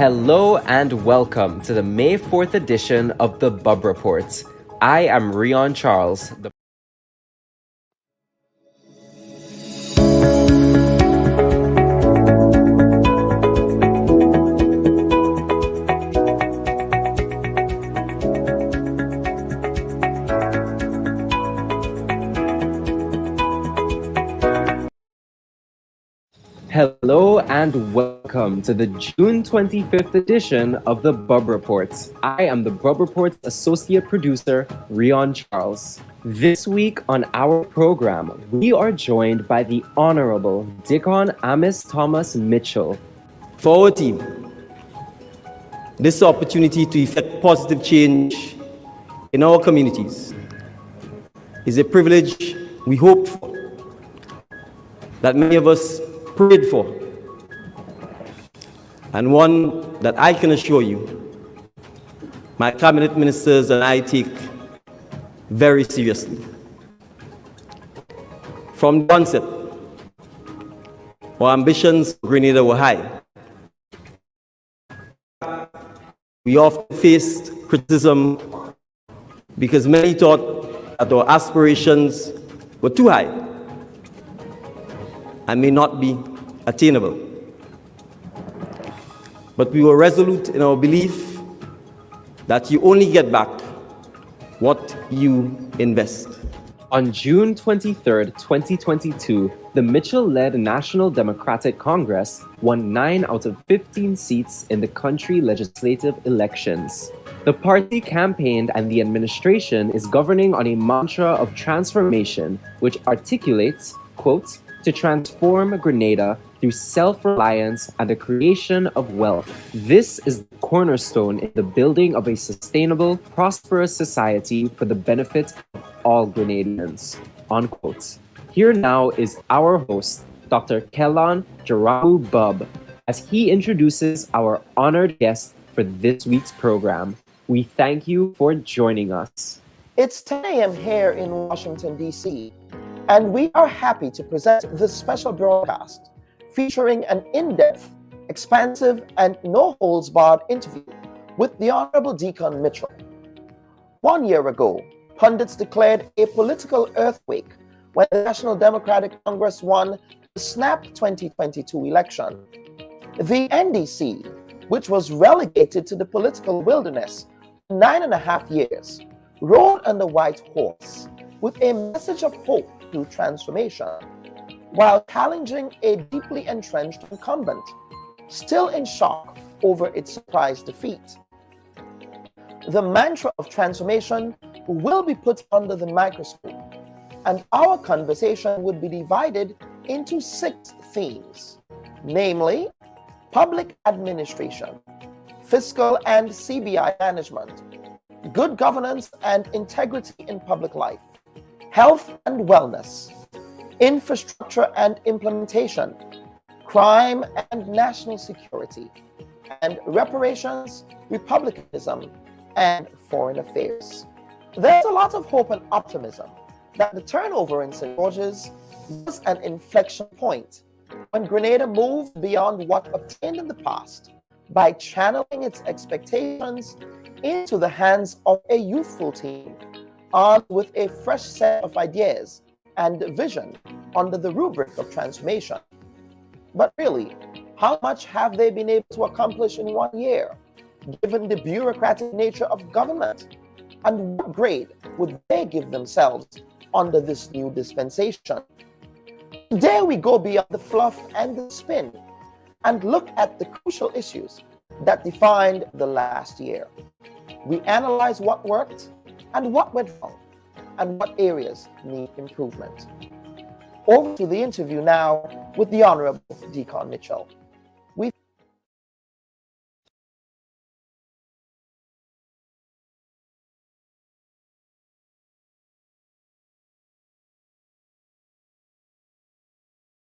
Hello and welcome to the May 4th edition of the Bubb Report. I am Rion Charles. Hello and welcome to the June 25th edition of the Bubb Report. I am the Bubb Report's associate producer, Rion Charles. This week on our program, we are joined by the Honorable Dickon Amis Thomas Mitchell. For our team, this opportunity to effect positive change in our communities is a privilege we hoped for, that many of us prayed for, and one that I can assure you, my cabinet ministers and I take very seriously. From the onset, our ambitions for Grenada were high. We often faced criticism because many thought that our aspirations were too high and may not be attainable. But we were resolute in our belief that you only get back what you invest. On June 23, 2022, the Mitchell-led National Democratic Congress won 9 out of 15 seats in the country legislative elections. The party campaigned and the administration is governing on a mantra of transformation, which articulates, quote, to transform Grenada through self-reliance and the creation of wealth. This is the cornerstone in the building of a sustainable, prosperous society for the benefit of all Grenadians, unquote. Here now is our host, Dr. Kellan Jaramu Bubb, as he introduces our honored guest for this week's program. We thank you for joining us. It's 10 a.m. here in Washington, D.C., and we are happy to present this special broadcast featuring an in-depth, expansive, and no-holds-barred interview with the Honorable Dickon Mitchell. 1 year ago, pundits declared a political earthquake when the National Democratic Congress won the snap 2022 election. The NDC, which was relegated to the political wilderness for 9.5 years, rode on the white horse with a message of hope through transformation, while challenging a deeply entrenched incumbent, still in shock over its surprise defeat. The mantra of transformation will be put under the microscope, and our conversation would be divided into 6 themes, namely public administration, fiscal and CBI management, good governance and integrity in public life, health and wellness, infrastructure and implementation, crime and national security, and reparations, republicanism, and foreign affairs. There's a lot of hope and optimism that the turnover in St. George's was an inflection point when Grenada moved beyond what obtained in the past by channeling its expectations into the hands of a youthful team armed with a fresh set of ideas and vision under the rubric of transformation. But really, how much have they been able to accomplish in 1 year, given the bureaucratic nature of government? And what grade would they give themselves under this new dispensation? Today we go beyond the fluff and the spin and look at the crucial issues that defined the last year. We analyze what worked and what went wrong, and what areas need improvement. Over to the interview now with the Honorable Dickon Mitchell.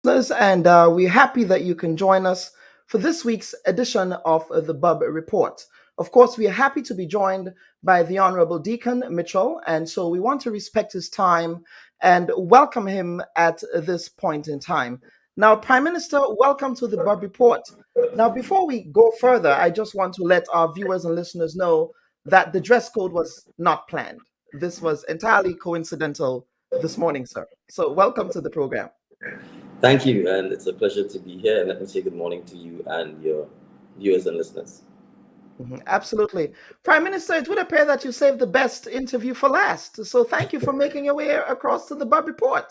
And we're happy that you can join us for this week's edition of the Bubb Report. Of course, we are happy to be joined by the Honorable Dickon Mitchell, and so we want to respect his time and welcome him at this point in time. Now, Prime Minister, welcome to the Bubb Report. Now, before we go further, I just want to let our viewers and listeners know that the dress code was not planned. This was entirely coincidental this morning, sir. So welcome to the program. Thank you, and it's a pleasure to be here. And let me say good morning to you and your viewers and listeners. Absolutely. Prime Minister, it would appear that you saved the best interview for last. So thank you for making your way across to the Bubb Report.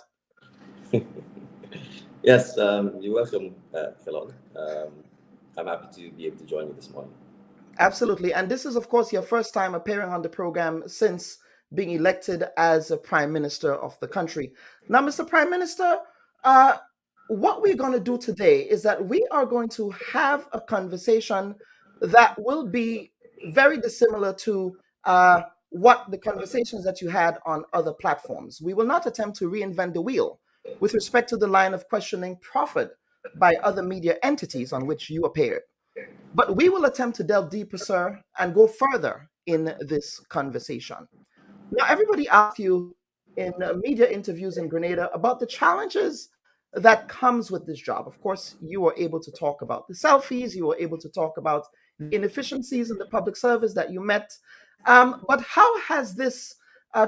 Yes, you're welcome, Felon. I'm happy to be able to join you this morning. Absolutely. And this is, of course, your first time appearing on the program since being elected as a Prime Minister of the country. Now, Mr. Prime Minister, what we're going to do today is that we are going to have a conversation that will be very dissimilar to what the conversations that you had on other platforms. We will not attempt to reinvent the wheel with respect to the line of questioning proffered by other media entities on which you appeared. But we will attempt to delve deeper, sir, and go further in this conversation. Now, everybody asks you in media interviews in Grenada about the challenges that comes with this job. Of course, you were able to talk about the selfies, you were able to talk about the inefficiencies in the public service that you met. But how has this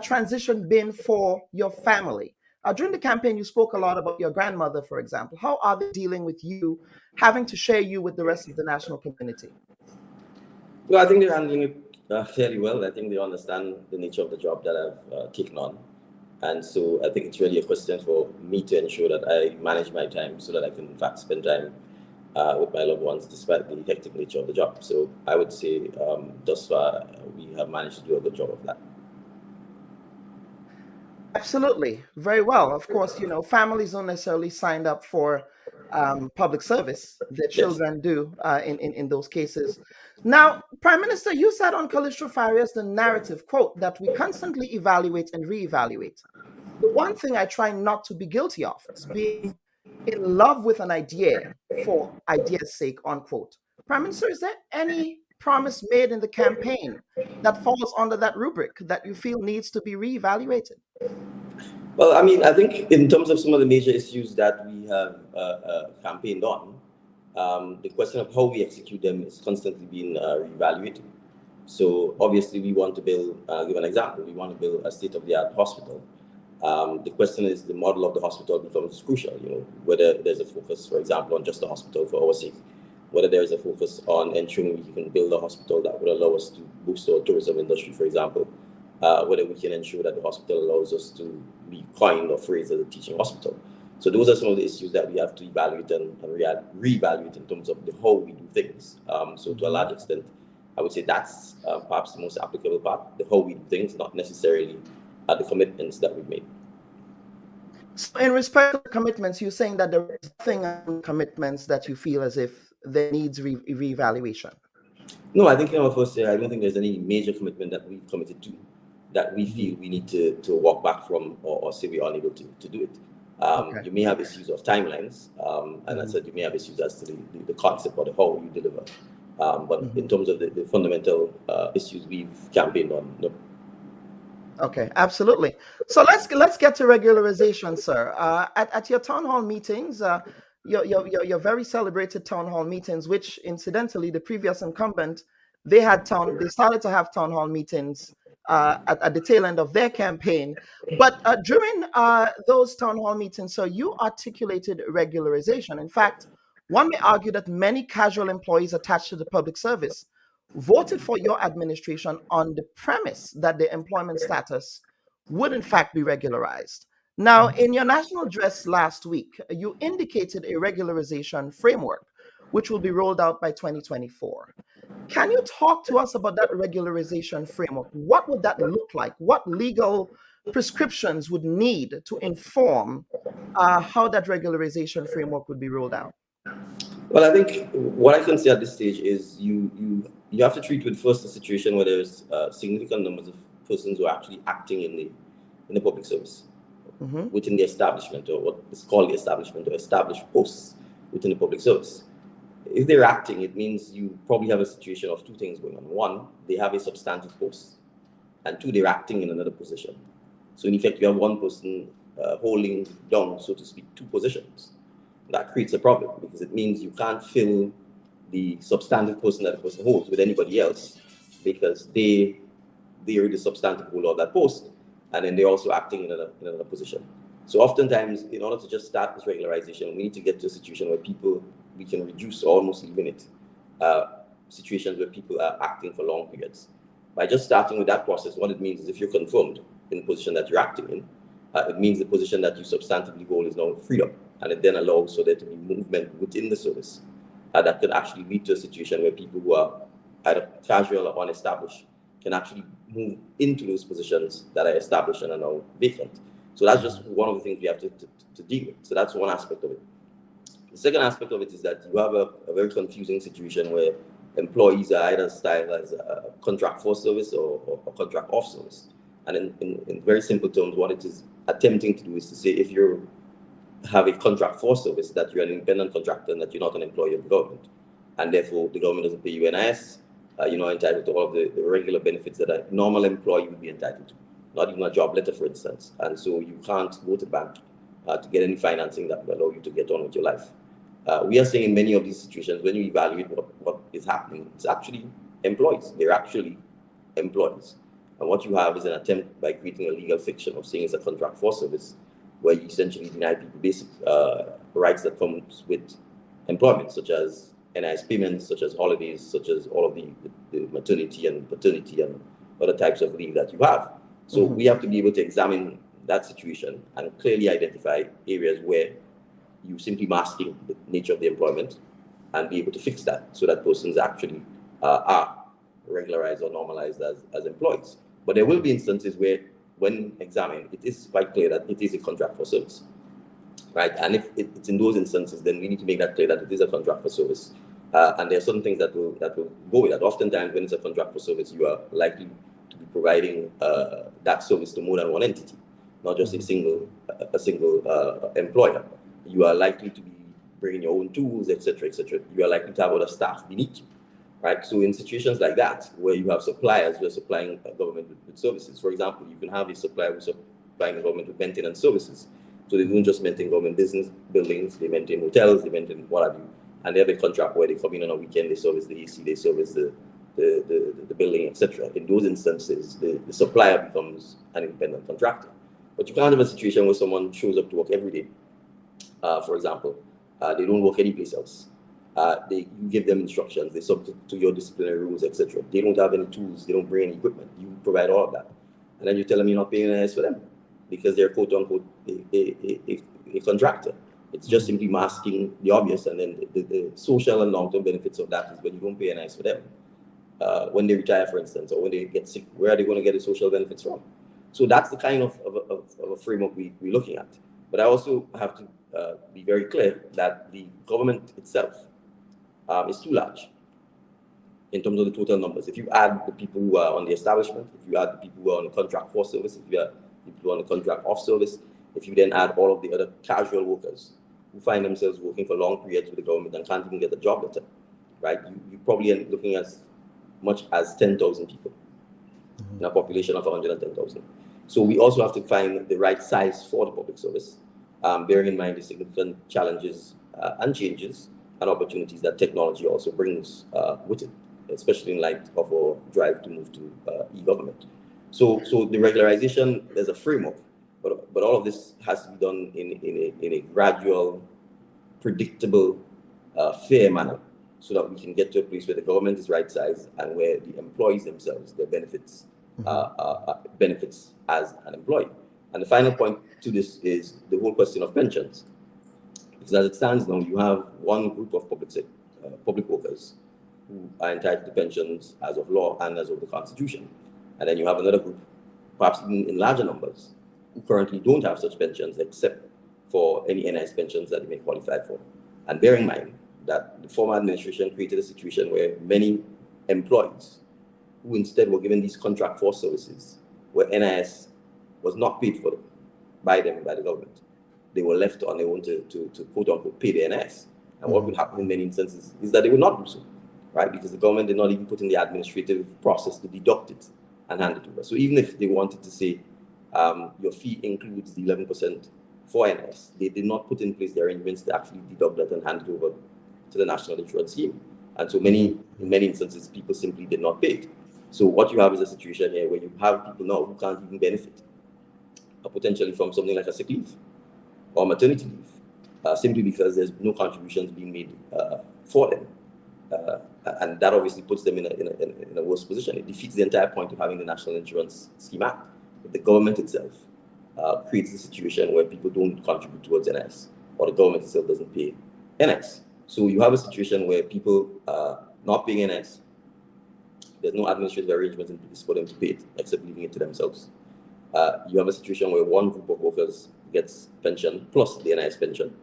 transition been for your family? During the campaign, you spoke a lot about your grandmother, for example. How are they dealing with you, having to share you with the rest of the national community? Well, I think they're handling it fairly well. I think they understand the nature of the job that I've taken on. And so I think it's really a question for me to ensure that I manage my time so that I can, in fact, spend time with my loved ones despite the hectic nature of the job. So I would say thus far, we have managed to do a good job of that. Absolutely. Very well. Of course, families don't necessarily sign up for public service. Their children do in those cases. Now, Prime Minister, you said on Calistro Farias the narrative, quote, that we constantly evaluate and reevaluate. The one thing I try not to be guilty of is being in love with an idea for idea's sake, unquote. Prime Minister, is there any promise made in the campaign that falls under that rubric that you feel needs to be reevaluated? Well, I mean, I think in terms of some of the major issues that we have campaigned on, the question of how we execute them is constantly being reevaluated. So obviously we want to build, give an example, we want to build a state-of-the-art hospital. The question is the model of the hospital becomes crucial, whether there's a focus, for example, on just the hospital for our sake, whether there is a focus on ensuring we can build a hospital that would allow us to boost our tourism industry, for example, whether we can ensure that the hospital allows us to be coined or phrased as a teaching hospital. So those are some of the issues that we have to evaluate and reevaluate in terms of the how we do things. So to a large extent, I would say that's perhaps the most applicable part, the how we do things, not necessarily the commitments that we've made. So in respect to commitments, you're saying that there is nothing on commitments that you feel as if there needs reevaluation? No, I think in our first year, I don't think there's any major commitment that we've committed to that we feel we need to walk back from or say we are unable to do it. Okay. You may have issues of timelines, and I said you may have issues as to the concept or the how you deliver. But in terms of the fundamental issues we've campaigned on, no. Okay, absolutely. So let's get to regularization, sir. At your town hall meetings, your very celebrated town hall meetings, which incidentally the previous incumbent they started to have town hall meetings at the tail end of their campaign. But during those town hall meetings, so you articulated regularization. In fact, one may argue that many casual employees attached to the public service voted for your administration on the premise that their employment status would in fact be regularized. Now, in your national address last week, you indicated a regularization framework, which will be rolled out by 2024. Can you talk to us about that regularization framework? What would that look like? What legal prescriptions would need to inform how that regularization framework would be rolled out? Well, I think what I can say at this stage is you have to treat with first a situation where there's significant numbers of persons who are actually acting in the public service within the establishment, or what is called the establishment, or established posts within the public service. If they're acting, it means you probably have a situation of two things going on. One, they have a substantive post, and two, they're acting in another position. So in effect, you have one person holding down, so to speak, two positions. that creates a problem because it means you can't fill the substantive person that the person holds with anybody else because they're the substantive holder of that post, and then they're also acting in another position. So oftentimes, in order to just start this regularization, we need to get to a situation where we can reduce or almost eliminate situations where people are acting for long periods. By just starting with that process, what it means is if you're confirmed in the position that you're acting in, it means the position that you substantively hold is now freed up, and it then allows for there to be movement within the service that could actually lead to a situation where people who are either casual or unestablished can actually move into those positions that are established and are now vacant. So that's just one of the things we have to deal with. So that's one aspect of it. The second aspect of it is that you have a very confusing situation where employees are either styled as a contract for service or contract off service. And in very simple terms, what it is attempting to do is to say if you have a contract for service, that you're an independent contractor and that you're not an employee of the government. And therefore, the government doesn't pay you NIS, you're not entitled to all of the regular benefits that a normal employee would be entitled to, not even a job letter, for instance. And so you can't go to bank to get any financing that will allow you to get on with your life. We are seeing in many of these situations, when you evaluate what is happening, it's actually employees. They're actually employees. And what you have is an attempt by creating a legal fiction of saying it's a contract for service, where you essentially deny people basic rights that come with employment, such as NIS payments, such as holidays, such as all of the maternity and paternity and other types of leave that you have. So we have to be able to examine that situation and clearly identify areas where you simply masking the nature of the employment and be able to fix that so that persons actually are regularized or normalized as employees. But there will be instances where, when examined, it is quite clear that it is a contract for service, right? And if it's in those instances, then we need to make that clear that it is a contract for service. And there are certain things that will go with that. Oftentimes, when it's a contract for service, you are likely to be providing that service to more than one entity, not just a single employer. You are likely to be bringing your own tools, etc., etc. You are likely to have other staff beneath you, right? So in situations like that, where you have suppliers who are supplying government with services, for example, you can have a supplier who's supplying the government with maintenance services. So they don't just maintain government buildings, they maintain hotels, they maintain what have you. And they have a contract where they come in on a weekend, they service the AC, they service the building, etc. In those instances, the supplier becomes an independent contractor. But you can't have a situation where someone shows up to work every day. For example, they don't work anyplace else. You give them instructions, they're subject to your disciplinary rules, etc. They don't have any tools, they don't bring any equipment. You provide all of that. And then you tell them you're not paying NIS for them because they're quote unquote a contractor. It's just simply masking the obvious. And then the social and long-term benefits of that is when you don't pay NIS for them. When they retire, for instance, or when they get sick, where are they going to get the social benefits from? So that's the kind of a framework we're looking at. But I also have to be very clear that the government itself is too large in terms of the total numbers. If you add the people who are on the establishment, if you add the people who are on the contract for service, if you add people who are on the contract off service, if you then add all of the other casual workers who find themselves working for long periods with the government and can't even get a job letter, right? You probably end looking at as much as 10,000 people in a population of 110,000. So we also have to find the right size for the public service, bearing in mind the significant challenges and changes and opportunities that technology also brings with it, especially in light of our drive to move to e-government. So the regularization, there's a framework, but all of this has to be done in a gradual, predictable, fair manner, so that we can get to a place where the government is right size and where the employees themselves, their benefits, benefits as an employee. And the final point to this is the whole question of pensions. Because as it stands now, you have one group of public workers who are entitled to pensions as of law and as of the Constitution. And then you have another group, perhaps even in larger numbers, who currently don't have such pensions except for any NIS pensions that they may qualify for. And bear in mind that the former administration created a situation where many employees who instead were given these contract for services, where NIS was not paid for by the government, they were left on their own to quote unquote pay the NIS. And what would happen in many instances is that they would not do so, right? Because the government did not even put in the administrative process to deduct it and hand it over. So even if they wanted to say your fee includes the 11% for NS. They did not put in place the arrangements to actually deduct that and hand it over to the national insurance scheme. And so in many instances, people simply did not pay it. So what you have is a situation here where you have people now who can't even benefit potentially from something like a sick leave or maternity leave, simply because there's no contributions being made for them. And that obviously puts them in a worse position. It defeats the entire point of having the National Insurance Scheme Act. If the government itself creates a situation where people don't contribute towards NS, or the government itself doesn't pay NS. So you have a situation where people not paying NS, there's no administrative arrangement in place for them to pay it, except leaving it to themselves. You have a situation where one group of workers gets pension plus the NIS pension.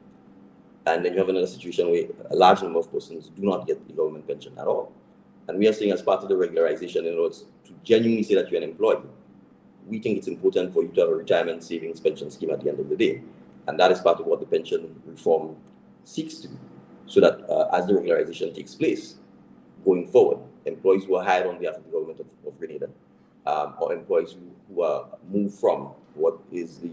And then you have another situation where a large number of persons do not get the government pension at all. And we are saying, as part of the regularization, in order to genuinely say that you're an employee, we think it's important for you to have a retirement savings pension scheme at the end of the day. And that is part of what the pension reform seeks to do. So that as the regularization takes place, going forward, employees who are hired on behalf of the government of Grenada, or employees who are moved from what is the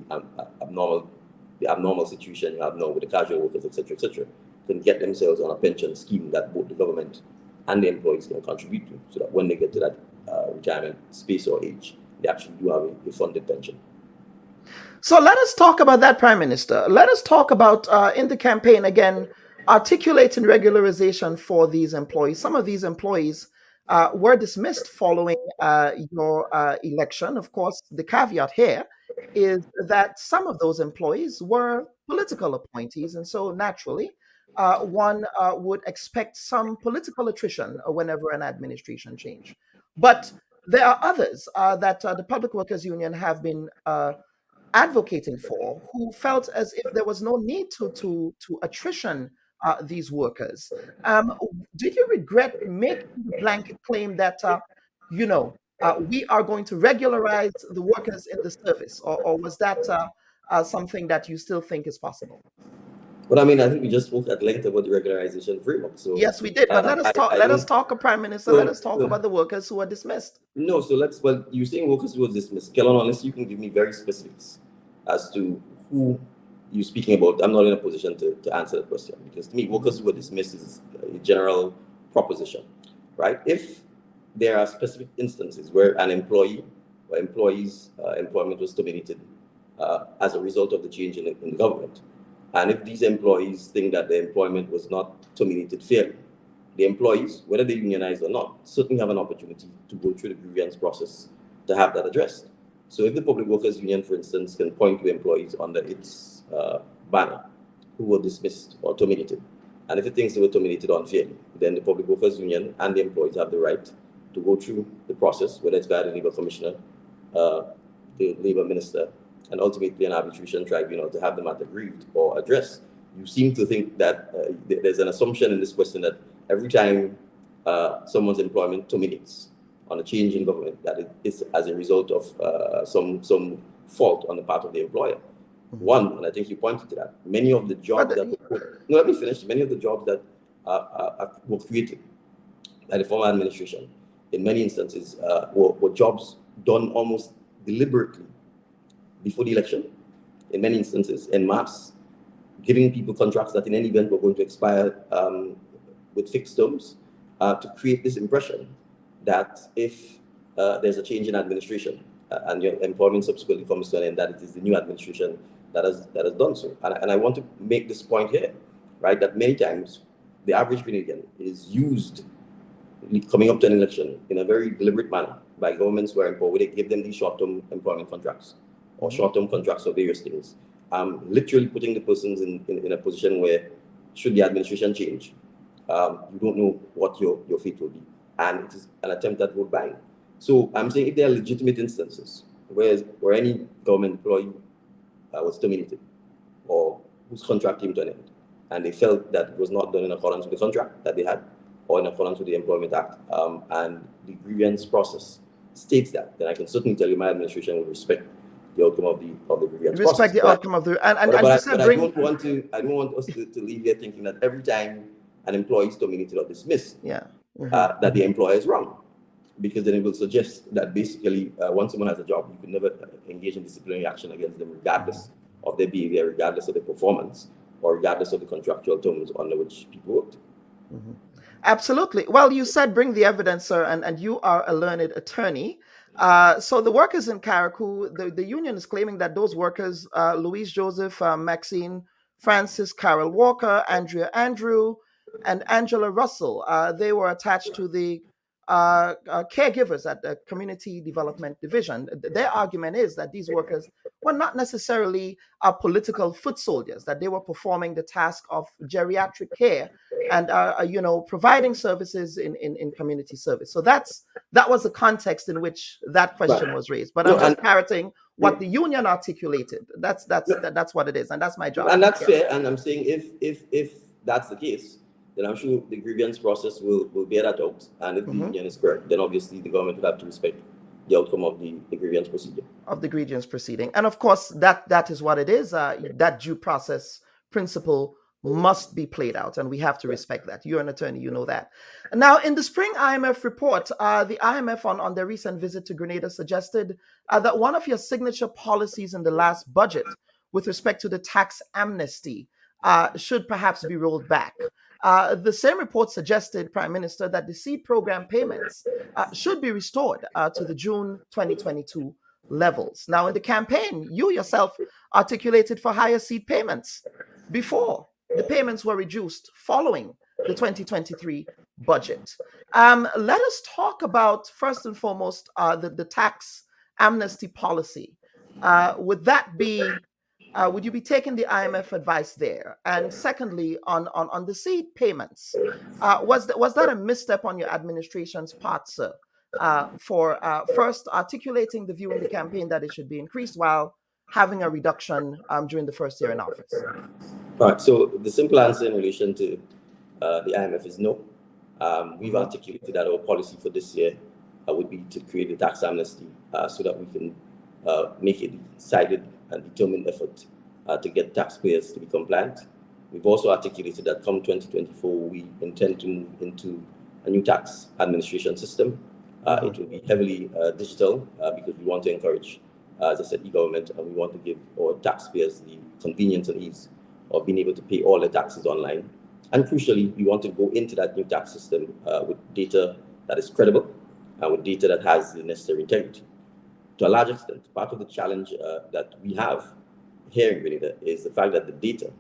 abnormal situation you have now with the casual workers, etc., can get themselves on a pension scheme that both the government and the employees can contribute to, so that when they get to that retirement space or age, they actually do have a funded pension. So let us talk about that, Prime Minister. Let us talk about, in the campaign, again, articulating regularization for these employees. Some of these employees were dismissed following your election. Of course, the caveat here is that some of those employees were political appointees. And so naturally, one would expect some political attrition whenever an administration change. But there are others that the Public Workers Union have been advocating for, who felt as if there was no need to attrition these workers. Did you regret making the blanket claim that, we are going to regularize the workers in the service, or was that something that you still think is possible? Well, I mean, I think we just spoke at length about the regularization framework. So yes, we did. But let us talk. Let us talk, Prime Minister. Let us talk about the workers who are dismissed. No, so well, you're saying workers who are dismissed. Kellon, unless you can give me very specifics as to who you're speaking about, I'm not in a position to answer the question, because to me, workers who are dismissed is a general proposition, right? If there are specific instances where an employee or employee's employment was terminated as a result of the change in the government, and if these employees think that their employment was not terminated fairly, the employees, whether they unionize or not, certainly have an opportunity to go through the grievance process to have that addressed. So if the Public Workers Union, for instance, can point to employees under its banner who were dismissed or terminated, and if it thinks they were terminated unfairly, then the Public Workers Union and the employees have the right to go through the process, whether it's via the Labour Commissioner, the Labour Minister, and ultimately an arbitration tribunal to have the matter grieved or addressed. You seem to think that there's an assumption in this question that every time someone's employment terminates on a change in government, that it is as a result of some fault on the part of the employer. Mm-hmm. One, and I think you pointed to that, many of the jobs let me finish. Many of the jobs that were created by the former administration, in many instances, were jobs done almost deliberately before the election, in many instances, en masse, giving people contracts that in any event were going to expire with fixed terms, to create this impression that if there's a change in administration and your employment subsequently comes to an end, that it is the new administration that has done so. And I want to make this point here, right, that many times the average Grenadian is used coming up to an election in a very deliberate manner by governments who are in power, where they give them these short-term employment contracts or short-term contracts or various things, literally putting the persons in a position where, should the administration change, you don't know what your fate will be. And it is an attempt at vote buying. So I'm saying if there are legitimate instances where any government employee was terminated or whose contract came to an end, and they felt that it was not done in accordance with the contract that they had or in accordance with the Employment Act, and the grievance process states that, then I can certainly tell you my administration will respect the outcome of the grievance process. Respect the outcome of the... And you said I don't want us to leave here thinking that every time an employee is terminated or dismissed, that the employer is wrong, because then it will suggest that basically once someone has a job, you can never engage in disciplinary action against them regardless of their behavior, regardless of their performance or regardless of the contractual terms under which people worked. Mm-hmm. Absolutely. Well, you said bring the evidence, sir, and you are a learned attorney. So the workers in Carriacou, the union is claiming that those workers, Louise Joseph, Maxine Francis, Carol Walker, Andrea Andrew, and Angela Russell, they were attached to the caregivers at the Community Development Division. Their argument is that these workers were not necessarily political foot soldiers, that they were performing the task of geriatric care and providing services in community service. So that was the context in which that question was raised. But I'm just parroting what the union articulated. That's what it is, and that's my job. And that's fair. And I'm saying if that's the case, then I'm sure the grievance process will bear that out. And if the union is correct, then obviously the government will have to respect the outcome of the grievance procedure. Of the grievance proceeding. And of course, that is what it is. That due process principle must be played out, and we have to respect that. You're an attorney, you know that. Now, in the spring IMF report, the IMF on their recent visit to Grenada suggested that one of your signature policies in the last budget with respect to the tax amnesty should perhaps be rolled back. The same report suggested, Prime Minister, that the seed program payments should be restored to the June 2022 levels. Now, in the campaign, you yourself articulated for higher seed payments before the payments were reduced following the 2023 budget. Let us talk about, first and foremost, the tax amnesty policy. Would you be taking the IMF advice there? And secondly, on the seed payments, was that a misstep on your administration's part, sir, for first articulating the view in the campaign that it should be increased while having a reduction during the first year in office? All right, so the simple answer in relation to the IMF is no. We've articulated that our policy for this year would be to create a tax amnesty so that we can make a decided and determined effort to get taxpayers to be compliant. We've also articulated that come 2024, we intend to move into a new tax administration system. It will be heavily digital because we want to encourage, as I said, e-government, and we want to give our taxpayers the convenience and ease of being able to pay all their taxes online. And crucially, we want to go into that new tax system with data that is credible and with data that has the necessary integrity. To a large extent, part of the challenge that we have here in Grenada is the fact that the data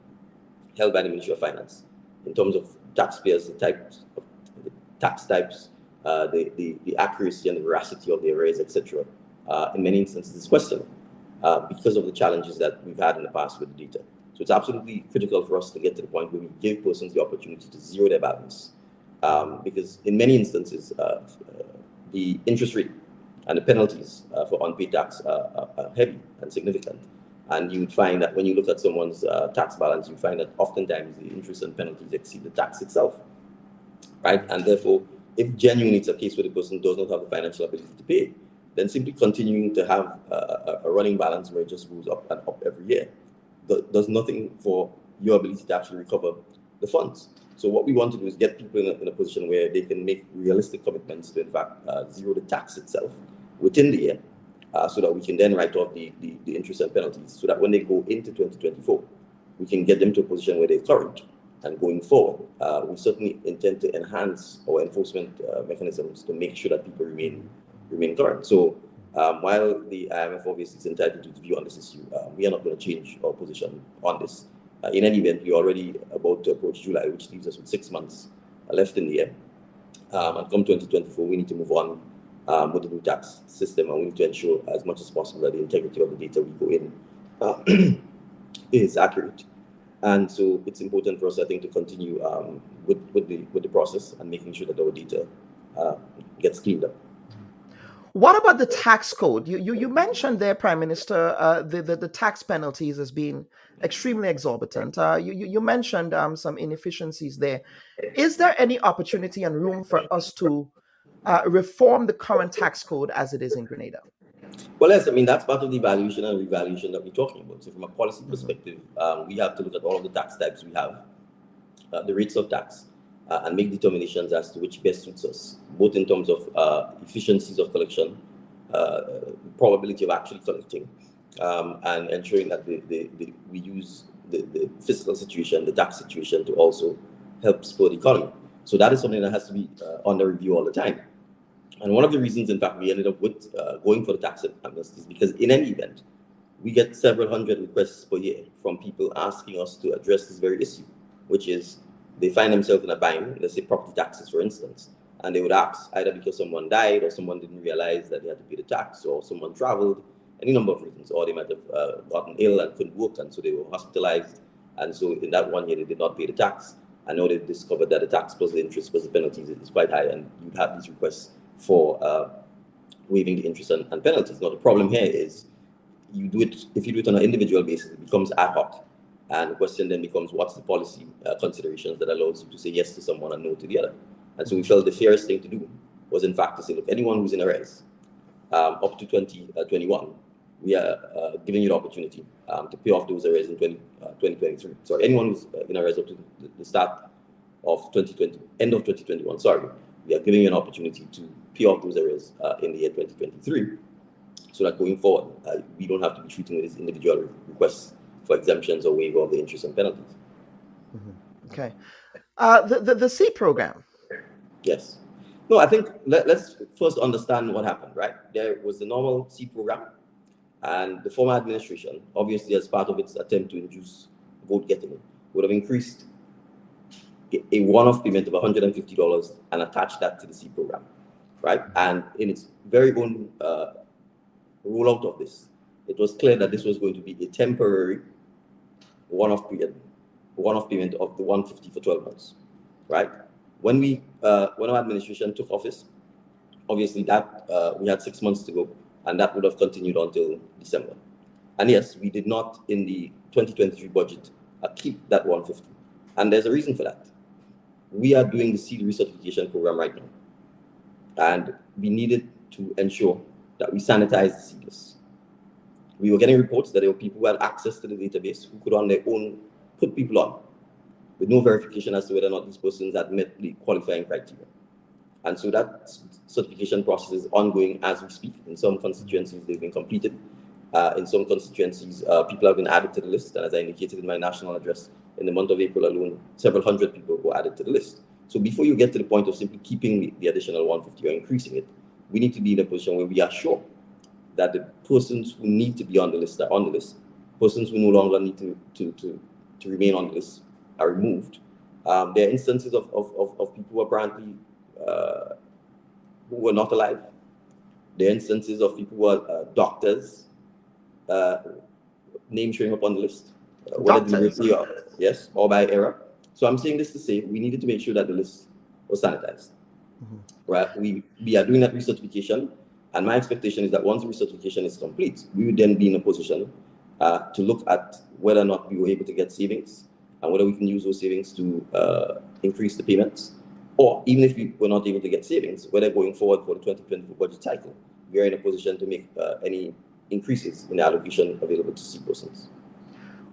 held by the Ministry of Finance, in terms of taxpayers, the types of the tax types, the accuracy and the veracity of the arrays, etc., in many instances is questionable because of the challenges that we've had in the past with the data. So it's absolutely critical for us to get to the point where we give persons the opportunity to zero their balance, because in many instances, the interest rate and the penalties for unpaid tax are heavy and significant. And you would find that when you look at someone's tax balance, you find that oftentimes the interest and penalties exceed the tax itself, right? And therefore, if genuinely it's a case where the person does not have the financial ability to pay, then simply continuing to have a running balance where it just goes up and up every year does nothing for your ability to actually recover the funds. So what we want to do is get people in a position where they can make realistic commitments to, in fact, zero the tax itself within the year, so that we can then write off the interest and penalties, so that when they go into 2024, we can get them to a position where they're current. And going forward, we certainly intend to enhance our enforcement mechanisms to make sure that people remain current. So while the IMF obviously is entitled to its view on this issue, we are not going to change our position on this. In any event, we're already about to approach July, which leaves us with 6 months left in the year. And come 2024, we need to move on with the new tax system, and we need to ensure as much as possible that the integrity of the data we go in is accurate. And so it's important for us, I think, to continue with the process and making sure that our data gets cleaned up. What about the tax code? You mentioned there, Prime Minister, the tax penalties as being extremely exorbitant. You mentioned some inefficiencies there. Is there any opportunity and room for us to reform the current tax code as it is in Grenada? Well, yes, I mean, that's part of the evaluation and revaluation that we're talking about. So from a policy perspective, we have to look at all of the tax types we have, the rates of tax, and make determinations as to which best suits us, both in terms of efficiencies of collection, probability of actually collecting, and ensuring that we use the fiscal situation, the tax situation, to also help support the economy. So that is something that has to be under review all the time. And one of the reasons, in fact, we ended up with going for the tax amnesty is because in any event, we get several hundred requests per year from people asking us to address this very issue, which is they find themselves in a bind, let's say property taxes, for instance, and they would ask either because someone died or someone didn't realize that they had to pay the tax, or someone traveled, any number of reasons, or they might have gotten ill and couldn't work, and so they were hospitalized, and so in that 1 year they did not pay the tax. I know they've discovered that the tax plus the interest plus the penalties is quite high, and you'd have these requests for waiving the interest and penalties. Now, the problem here is if you do it on an individual basis, it becomes ad hoc. And the question then becomes, what's the policy considerations that allows you to say yes to someone and no to the other? And so we felt the fairest thing to do was, in fact, to say, look, anyone who's in arrears up to 2021, we are giving you the opportunity to pay off those arrears in 2023. Sorry, anyone who's in arrears up to the start of 2020, end of 2021, sorry, we are giving you an opportunity to pay off those arrears in the year 2023, so that going forward, we don't have to be treating these individual requests for exemptions or waiver of the interest and penalties. Okay. The C program. Yes. No, I think let's first understand what happened, right? There was the normal C program, and the former administration, obviously as part of its attempt to induce vote getting, would have increased a one-off payment of $150 and attached that to the C program, right? And in its very own rollout of this, it was clear that this was going to be a temporary one-off payment of the $150 for 12 months, right? When our administration took office, obviously that we had 6 months to go, and that would have continued until December. And yes, we did not in the 2023 budget keep that $150, and there's a reason for that. We are doing the seed recertification program right now, and we needed to ensure that we sanitize the seed list. We were getting reports that there were people who had access to the database who could on their own put people on with no verification as to whether or not these persons had met the qualifying criteria. And so that certification process is ongoing as we speak. In some constituencies, they've been completed. In some constituencies, people have been added to the list. And as I indicated in my national address, in the month of April alone, several hundred people were added to the list. So before you get to the point of simply keeping the additional 150 or increasing it, we need to be in a position where we are sure that the persons who need to be on the list are on the list. Persons who no longer need to remain on the list are removed. There are instances of people who apparently who were not alive. There are instances of people who are doctors, name showing up on the list, whether deliberately or by error. So I'm saying this to say we needed to make sure that the list was sanitized. Right? We are doing that recertification, and my expectation is that once the recertification is complete, we would then be in a position to look at whether or not we were able to get savings and whether we can use those savings to increase the payments, or even if we were not able to get savings, whether going forward for the 2024 budget cycle, we are in a position to make any increases in the allocation available to C persons.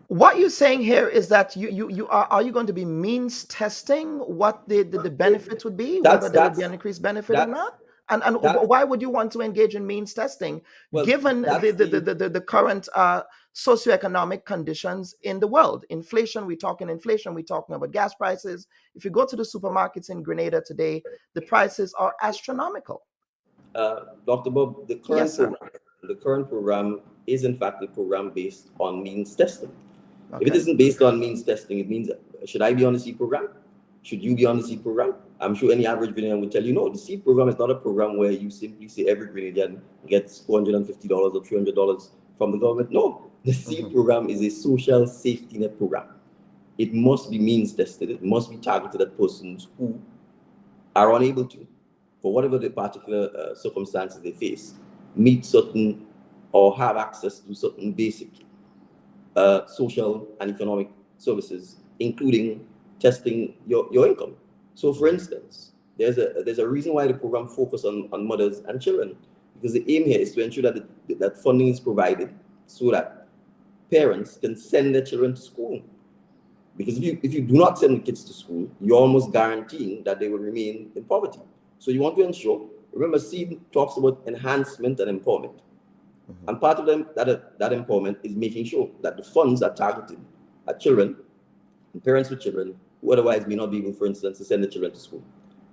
What you're saying here is that are you going to be means testing what the benefits would be, whether there would be an increased benefit or not? And why would you want to engage in means testing, given the current socioeconomic conditions in the world? Inflation, we're talking about gas prices. If you go to the supermarkets in Grenada today, the prices are astronomical. Dr. Bubb, the current program is in fact a program based on means testing. Okay. If it isn't based on means testing, it means, should I be on the seed program? Should you be on the seed program? I'm sure any average Grenadian would tell you, no, the seed program is not a program where you simply say every Grenadian gets $450 or $300 from the government. No, the seed program is a social safety net program. It must be means tested. It must be targeted at persons who are unable to, for whatever the particular circumstances they face, meet certain or have access to certain basic social and economic services, including testing your income. So, for instance, there's a reason why the program focuses on mothers and children, because the aim here is to ensure that funding is provided so that parents can send their children to school. Because if you do not send the kids to school, you're almost guaranteeing that they will remain in poverty. So you want to ensure, remember, SEED talks about enhancement and empowerment. And part of them, that empowerment is making sure that the funds are targeted at children and parents with children who otherwise may not be able, for instance, to send the children to school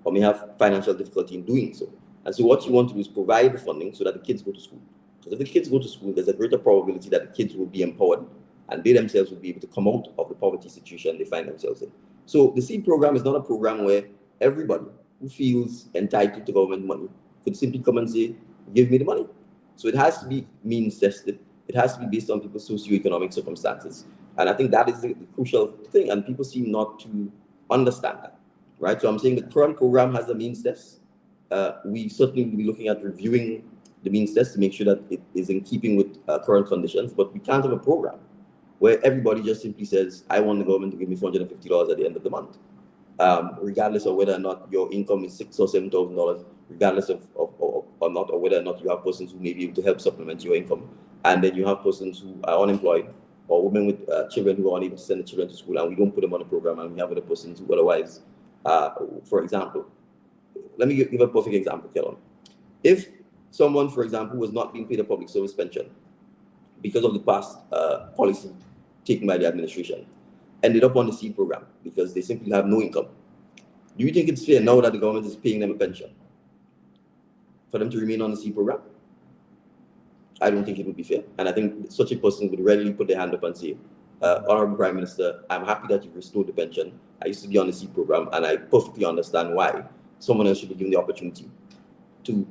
or may have financial difficulty in doing so. And so what you want to do is provide the funding so that the kids go to school. Because if the kids go to school, there's a greater probability that the kids will be empowered and they themselves will be able to come out of the poverty situation they find themselves in. So the SEED program is not a program where everybody who feels entitled to government money could simply come and say, give me the money. So it has to be means tested. It has to be based on people's socioeconomic circumstances. And I think that is the crucial thing. And people seem not to understand that, right? So I'm saying the current program has a means test. We certainly will be looking at reviewing the means test to make sure that it is in keeping with current conditions. But we can't have a program where everybody just simply says, I want the government to give me $450 at the end of the month, regardless of whether or not your income is $6,000 or $7,000, regardless of or not, or whether or not you have persons who may be able to help supplement your income. And then you have persons who are unemployed or women with children who are unable to send the children to school, and we don't put them on a program, and we have other persons who otherwise, for example, let me give a perfect example, Kelon. If someone, for example, was not being paid a public service pension because of the past policy taken by the administration, ended up on the SEED program because they simply have no income, do you think it's fair now that the government is paying them a pension for them to remain on the SEED program? I don't think it would be fair. And I think such a person would readily put their hand up and say, Honorable Prime Minister, I'm happy that you've restored the pension. I used to be on the SEED program, and I perfectly understand why someone else should be given the opportunity to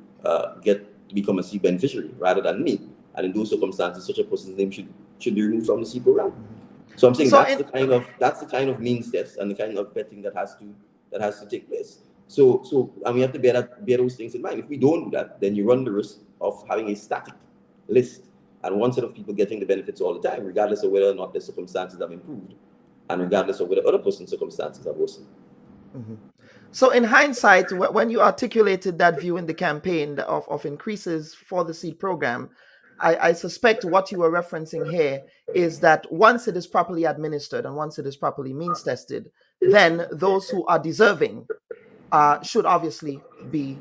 become a SEED beneficiary rather than me. And in those circumstances, such a person's name should be removed from the SEED program. So I'm saying that's the kind of means test and the kind of vetting that has to take place. So and we have to bear those things in mind. If we don't do that, then you run the risk of having a static list and one set of people getting the benefits all the time, regardless of whether or not their circumstances have improved and regardless of whether other person's circumstances have worsened. So in hindsight, when you articulated that view in the campaign of increases for the SEED program, I suspect what you were referencing here is that once it is properly administered and once it is properly means tested, then those who are deserving should obviously be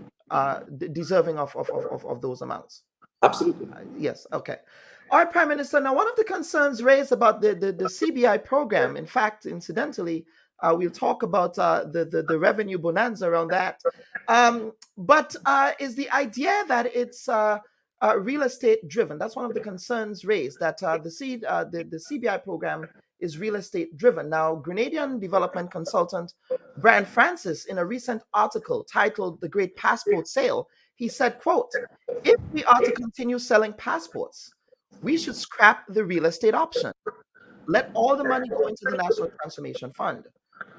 deserving of those amounts. Absolutely. Yes. Okay. All right, Prime Minister. Now, one of the concerns raised about the CBI program, in fact, incidentally, we'll talk about the revenue bonanza around that. But is the idea that it's real estate driven? That's one of the concerns raised, that the CBI program is real estate driven. Now, Grenadian development consultant Brian Francis, in a recent article titled "The Great Passport Sale," he said, quote, "If we are to continue selling passports, we should scrap the real estate option. Let all the money go into the National Transformation Fund.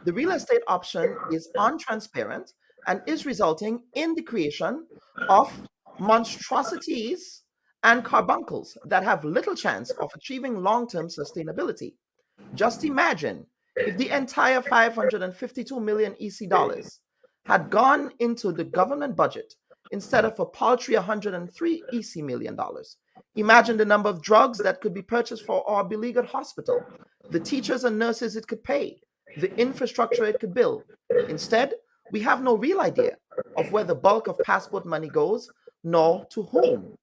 The real estate option is untransparent and is resulting in the creation of monstrosities and carbuncles that have little chance of achieving long-term sustainability. Just imagine if the entire 552 million EC dollars had gone into the government budget instead of a paltry 103 EC million dollars. Imagine the number of drugs that could be purchased for our beleaguered hospital, the teachers and nurses it could pay, the infrastructure it could build. Instead, we have no real idea of where the bulk of passport money goes, nor to whom."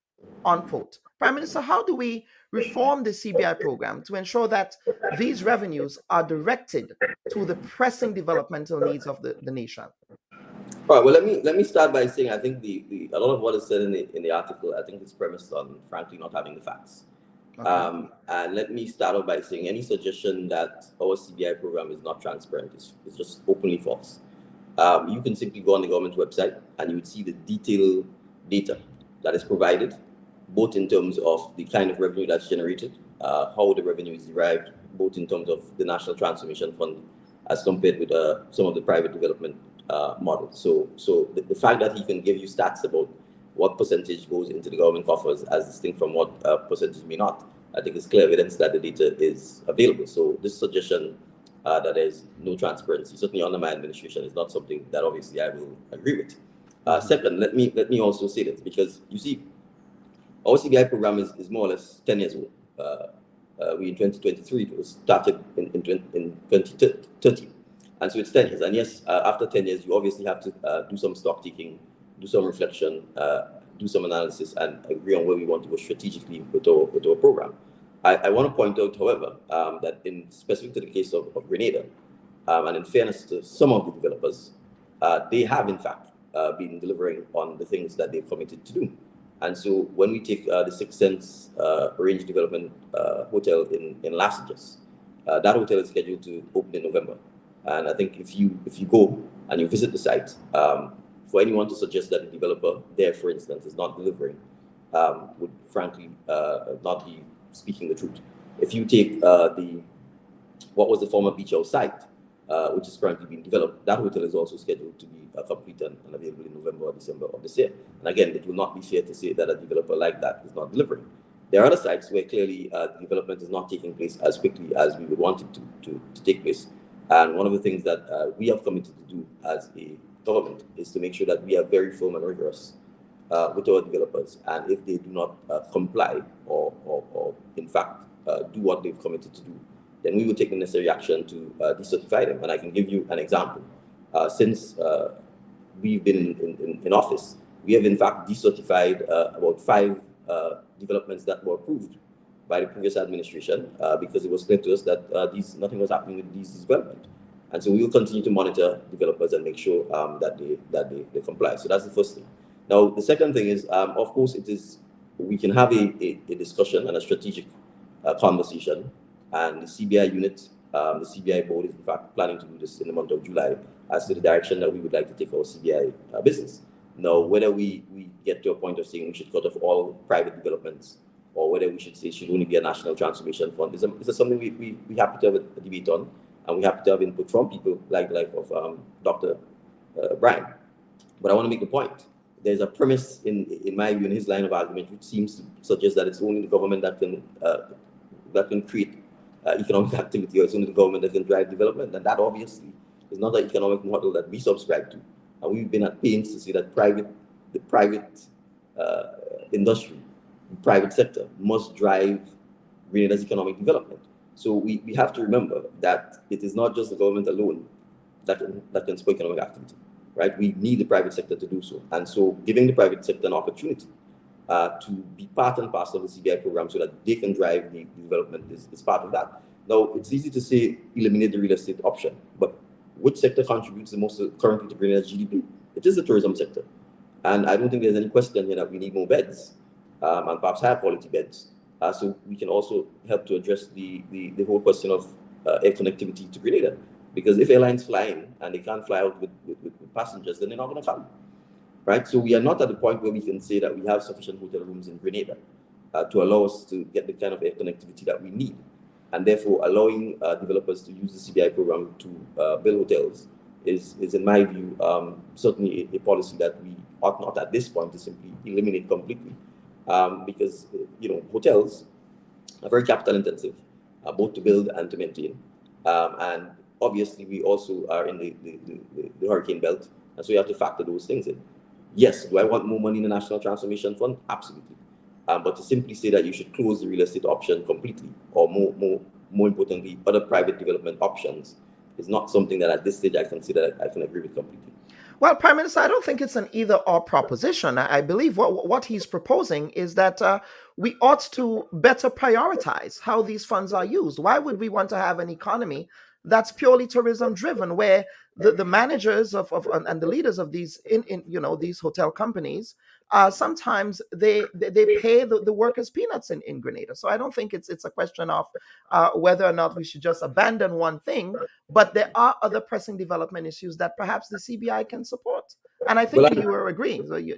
Unquote. Prime Minister, how do we reform the CBI program to ensure that these revenues are directed to the pressing developmental needs of the nation? All right. Well, let me start by saying I think a lot of what is said in the article, I think is premised on, frankly, not having the facts. Okay. And let me start off by saying any suggestion that our CBI program is not transparent is just openly false. You can simply go on the government website and you would see the detailed data that is provided, both in terms of the kind of revenue that's generated, how the revenue is derived, both in terms of the National Transformation Fund as compared with some of the private development models. So the fact that he can give you stats about what percentage goes into the government coffers as distinct from what percentage may not, I think is clear evidence that the data is available. So this suggestion that there's no transparency, certainly under my administration, is not something that obviously I will agree with. Second, let me also say this, because you see, our CBI program is more or less 10 years old. We in 2023, it was started in 2013. And so it's 10 years. And yes, after 10 years, you obviously have to do some stock taking, do some reflection, do some analysis and agree on where we want to go strategically with our program. I want to point out, however, that in specific to the case of Grenada, and in fairness to some of the developers, they have in fact been delivering on the things that they've committed to do. And so when we take the Six Sense Range Development Hotel in Las Vegas, that hotel is scheduled to open in November. And I think if you go and you visit the site, for anyone to suggest that the developer there, for instance, is not delivering, would frankly not be speaking the truth. If you take what was the former beach house site, which is currently being developed, that hotel is also scheduled to be complete and available in November or December of this year. And again, it will not be fair to say that a developer like that is not delivering. There are other sites where clearly development is not taking place as quickly as we would want it to take place. And one of the things that we have committed to do as a government is to make sure that we are very firm and rigorous with our developers. And if they do not comply or in fact do what they've committed to do, then we will take the necessary action to decertify them. And I can give you an example. Since we've been in office, we have in fact decertified about 5 developments that were approved by the previous administration because it was clear to us that nothing was happening with these developments. And so we will continue to monitor developers and make sure that they comply. So that's the first thing. Now, the second thing is, of course, we can have a discussion and a strategic conversation. And the CBI unit, the CBI board is in fact planning to do this in the month of July as to the direction that we would like to take our CBI business. Now, whether we get to a point of saying we should cut off all private developments or whether we should say it should only be a national transformation fund is something we happy to have a debate on, and we happy to have input from people like of Dr. Brian. But I want to make the point. There's a premise in my view, in his line of argument, which seems to suggest that it's only the government that can create economic activity, or it's only the government that can drive development. And that obviously is not an economic model that we subscribe to. And we've been at pains to see that the private industry, the private sector must drive Grenada's economic development. So we have to remember that it is not just the government alone that can spur economic activity, right? We need the private sector to do so. And so giving the private sector an opportunity to be part and parcel of the CBI program so that they can drive the development is part of that. Now, it's easy to say eliminate the real estate option, but which sector contributes the most currently to Grenada's GDP? It is the tourism sector. And I don't think there's any question here that we need more beds, and perhaps higher quality beds. So we can also help to address the whole question of air connectivity to Grenada. Because if airlines fly in and they can't fly out with passengers, then they're not going to come. Right? So we are not at the point where we can say that we have sufficient hotel rooms in Grenada to allow us to get the kind of air connectivity that we need. And therefore, allowing developers to use the CBI program to build hotels is in my view, certainly a policy that we ought not at this point to simply eliminate completely. Because, hotels are very capital intensive, both to build and to maintain. And obviously, we also are in the hurricane belt. And so you have to factor those things in. Yes, do I want more money in the National Transformation Fund? Absolutely. But to simply say that you should close the real estate option completely, or more importantly, other private development options, is not something that at this stage I consider I can agree with completely. Well, Prime Minister, I don't think it's an either-or proposition. I believe what he's proposing is that we ought to better prioritize how these funds are used. Why would we want to have an economy that's purely tourism-driven, where the managers and the leaders of these these hotel companies sometimes they pay the workers peanuts in Grenada. So I don't think it's a question of whether or not we should just abandon one thing, but there are other pressing development issues that perhaps the CBI can support. And I think you were agreeing. So yeah.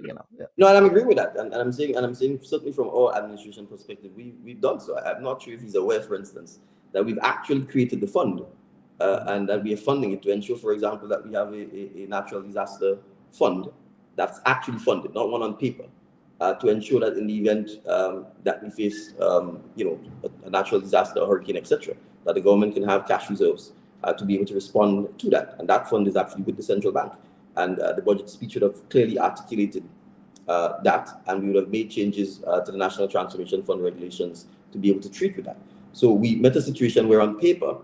No, and I'm agreeing with that. And I'm saying certainly from our administration perspective, we've done so. I'm not sure if he's aware, for instance, that we've actually created the fund and that we are funding it to ensure, for example, that we have a natural disaster fund that's actually funded, not one on paper, to ensure that in the event that we face, a natural disaster, a hurricane, etc., that the government can have cash reserves to be able to respond to that. And that fund is actually with the central bank. And the budget speech would have clearly articulated that, and we would have made changes to the National Transformation Fund regulations to be able to treat with that. So we met a situation where on paper,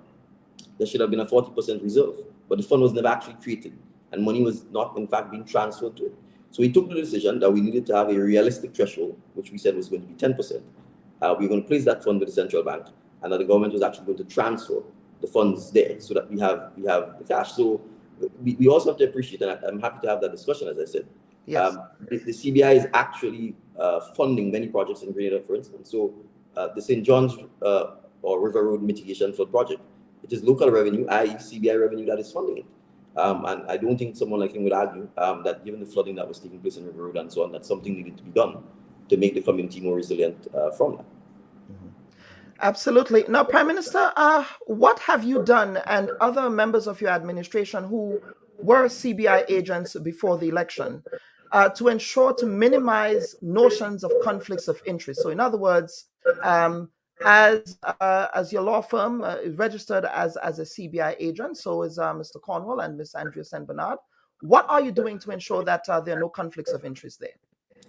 there should have been a 40% reserve, but the fund was never actually created, and money was not, in fact, being transferred to it. So we took the decision that we needed to have a realistic threshold, which we said was going to be 10%. We were going to place that fund with the central bank, and that the government was actually going to transfer the funds there so that we have the cash. So we also have to appreciate, and I'm happy to have that discussion, as I said. Yes. The CBI is actually funding many projects in Grenada, for instance. So the St. John's or River Road Mitigation Flood Project, it is local revenue, i.e. CBI revenue, that is funding it. And I don't think someone like him would argue that given the flooding that was taking place in River Road and so on, that something needed to be done to make the community more resilient from that. Absolutely. Now, Prime Minister, what have you done and other members of your administration who were CBI agents before the election to ensure to minimize notions of conflicts of interest? So in other words, as your law firm is registered as a CBI agent, so is Mr. Cornwall and Ms. Andrea St. Bernard. What are you doing to ensure that there are no conflicts of interest there?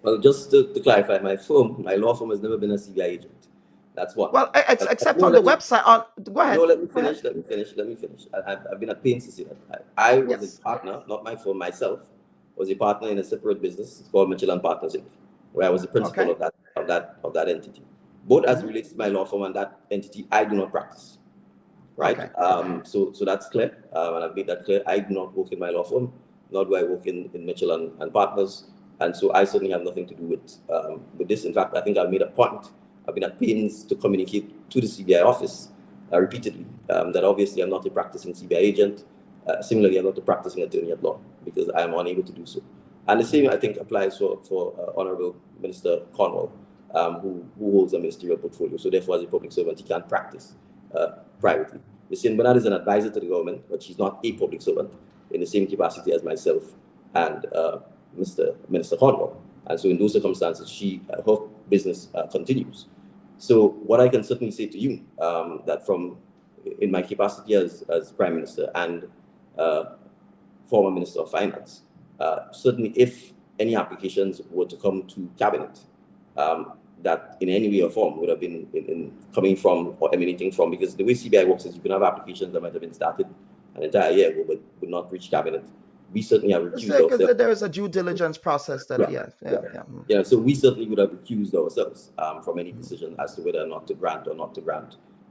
Well, just to clarify, my law firm has never been a CBI agent. That's one. Well, except on the website. Go ahead. No, let me finish. I've been at pains to say that. I was a partner, not my firm, myself, was a partner in a separate business called Mitchell & Partners Inc., where I was the principal of that entity. Both as it relates to my law firm and that entity, I do not practice. Right? Okay. So that's clear, and I've made that clear. I do not work in my law firm, nor do I work in Mitchell and Partners, and so I certainly have nothing to do with this. In fact, I think I've made a point. I've been at pains to communicate to the CBI office repeatedly that obviously I'm not a practicing CBI agent. Similarly, I'm not a practicing attorney at law because I am unable to do so. And the same, I think, applies for Honorable Minister Cornwall, who holds a ministerial portfolio. So therefore, as a public servant, he can't practice privately. Ms. St. Bernard is an advisor to the government, but she's not a public servant in the same capacity as myself and Mr. Minister Cornwall. And so in those circumstances, her business continues. So what I can certainly say to you, that in my capacity as Prime Minister and former Minister of Finance, certainly if any applications were to come to Cabinet, that in any way or form would have been coming from or emanating from, because the way CBI works is you can have applications that might have been started an entire year ago but would not reach Cabinet. We certainly have recused ourselves. Because there is a due diligence process that, yeah. So we certainly would have recused ourselves from any decision as to whether or not to grant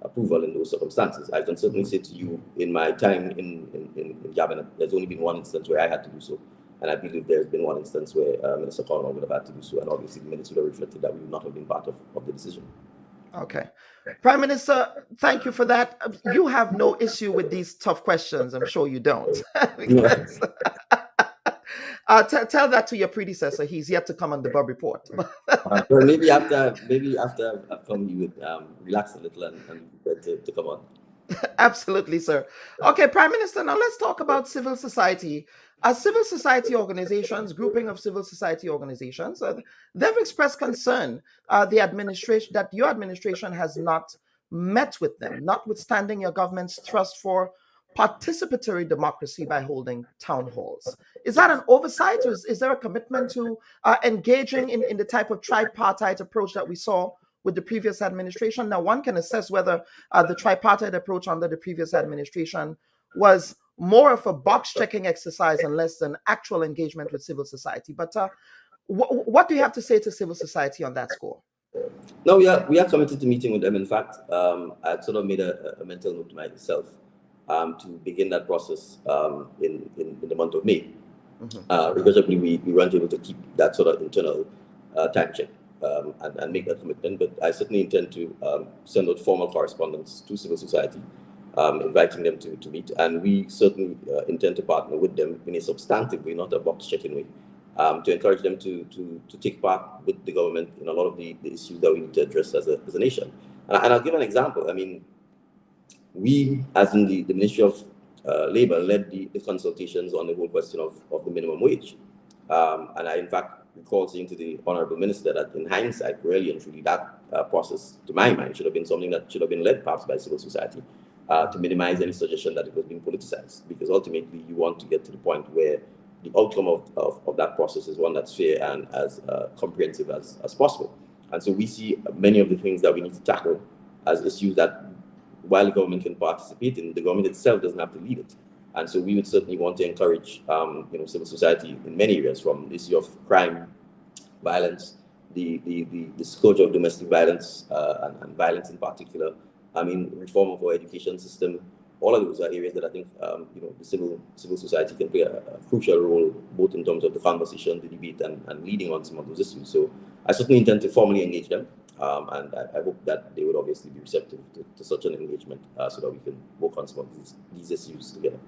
approval in those circumstances. I can certainly say to you, in my time in Cabinet, there's only been one instance where I had to do so. And I believe there's been one instance where Minister Cornwall would have had to do so. And obviously the minutes would have reflected that we would not have been part of the decision. Okay. Prime Minister, thank you for that. You have no issue with these tough questions. I'm sure you don't. Because, tell that to your predecessor. He's yet to come on the Bubb Report. Well, maybe after I've come, you would relax a little and to come on. Absolutely, sir. Okay, Prime Minister, now let's talk about civil society. Civil society organizations, grouping of civil society organizations, they've expressed concern that your administration has not met with them, notwithstanding your government's thrust for participatory democracy by holding town halls. Is that an oversight, or is there a commitment to engaging in the type of tripartite approach that we saw with the previous administration? Now, one can assess whether the tripartite approach under the previous administration was more of a box-checking exercise and less than actual engagement with civil society. But what do you have to say to civil society on that score? No, we are committed to meeting with them. In fact, I sort of made a mental note to myself to begin that process in the month of May. Regrettably, we weren't able to keep that sort of internal time check and make that commitment. But I certainly intend to send out formal correspondence to civil society, inviting them to meet, and we certainly intend to partner with them in a substantive way, not a box-checking way, to encourage them to take part with the government in a lot of the issues that we need to address as a nation. And I'll give an example. I mean, we, as in the Ministry of Labour, led the consultations on the whole question of the minimum wage. And I, in fact, recall saying to the Honourable Minister that in hindsight, really and truly, that process, to my mind, should have been something that should have been led perhaps by civil society, to minimize any suggestion that it was being politicized, because ultimately you want to get to the point where the outcome of that process is one that's fair and as comprehensive as possible. And so we see many of the things that we need to tackle as issues that, while the government can participate in, the government itself doesn't have to lead it. And so we would certainly want to encourage civil society in many areas, from the issue of crime, violence, the scourge of domestic violence and violence in particular. I mean, reform of our education system. All of those are areas that I think the civil society can play a crucial role, both in terms of the conversation, the debate, and leading on some of those issues. So I certainly intend to formally engage them, and I hope that they would obviously be receptive to such an engagement, so that we can work on some of these issues together.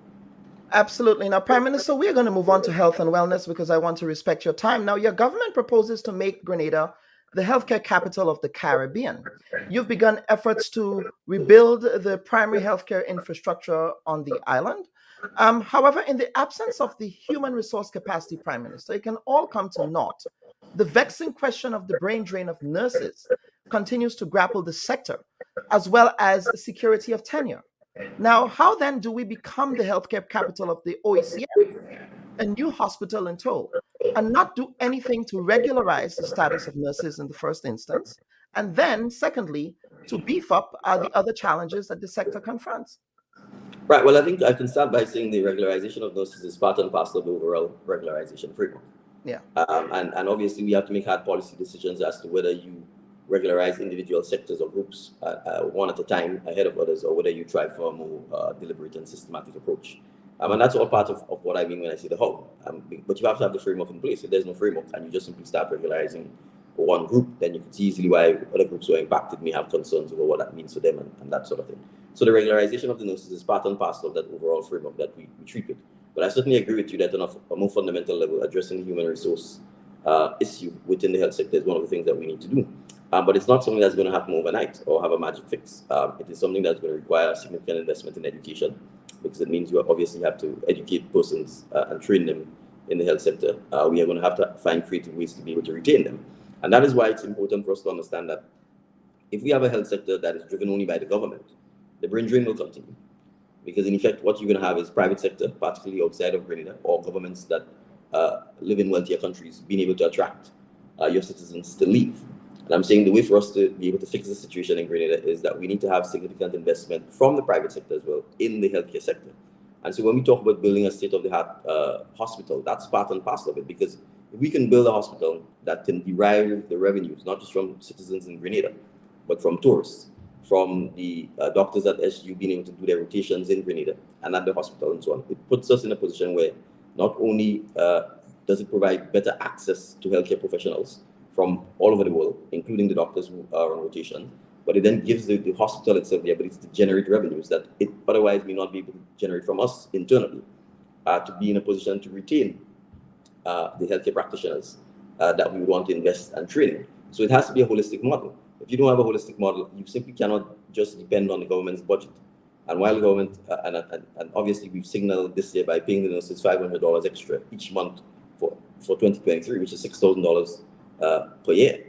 Absolutely. Now, Prime Minister, we're going to move on to health and wellness because I want to respect your time. Now, your government proposes to make Grenada the healthcare capital of the Caribbean. You've begun efforts to rebuild the primary healthcare infrastructure on the island. However, in the absence of the human resource capacity, Prime Minister, it can all come to naught. The vexing question of the brain drain of nurses continues to grapple the sector, as well as security of tenure. Now, how then do we become the healthcare capital of the OECF, a new hospital in tow, and not do anything to regularize the status of nurses in the first instance, and then, secondly, to beef up the other challenges that the sector confronts? Right. Well, I think I can start by saying the regularization of nurses is part and parcel of the overall regularization framework. Yeah. And obviously, we have to make hard policy decisions as to whether you regularize individual sectors or groups one at a time ahead of others, or whether you try for a more deliberate and systematic approach. And that's all part of what I mean when I say the how. But you have to have the framework in place. If there's no framework and you just simply start regularizing one group, then you can see easily why other groups who are impacted may have concerns over what that means for them and that sort of thing. So the regularization of the nurses is part and parcel of that overall framework that we treat with. But I certainly agree with you that on a more fundamental level, addressing the human resource issue within the health sector is one of the things that we need to do. But it's not something that's going to happen overnight or have a magic fix. It is something that's going to require significant investment in education, because it means you obviously have to educate persons and train them in the health sector. We are going to have to find creative ways to be able to retain them. And that is why it's important for us to understand that if we have a health sector that is driven only by the government, the brain drain will continue. Because in effect, what you're going to have is private sector, particularly outside of Grenada, or governments that live in wealthier countries, being able to attract your citizens to leave. And I'm saying the way for us to be able to fix the situation in Grenada is that we need to have significant investment from the private sector as well in the healthcare sector. And so when we talk about building a state-of-the-art hospital, that's part and parcel of it, because if we can build a hospital that can derive the revenues, not just from citizens in Grenada, but from tourists, from the doctors at SU being able to do their rotations in Grenada and at the hospital and so on, it puts us in a position where not only does it provide better access to healthcare professionals from all over the world, including the doctors who are on rotation, but it then gives the hospital itself the ability to generate revenues that it otherwise may not be able to generate from us internally, to be in a position to retain the healthcare practitioners that we want to invest and train. So it has to be a holistic model. If you don't have a holistic model, you simply cannot just depend on the government's budget. And while the government, and obviously we've signaled this year by paying the nurses $500 extra each month for 2023, which is $6,000 per year.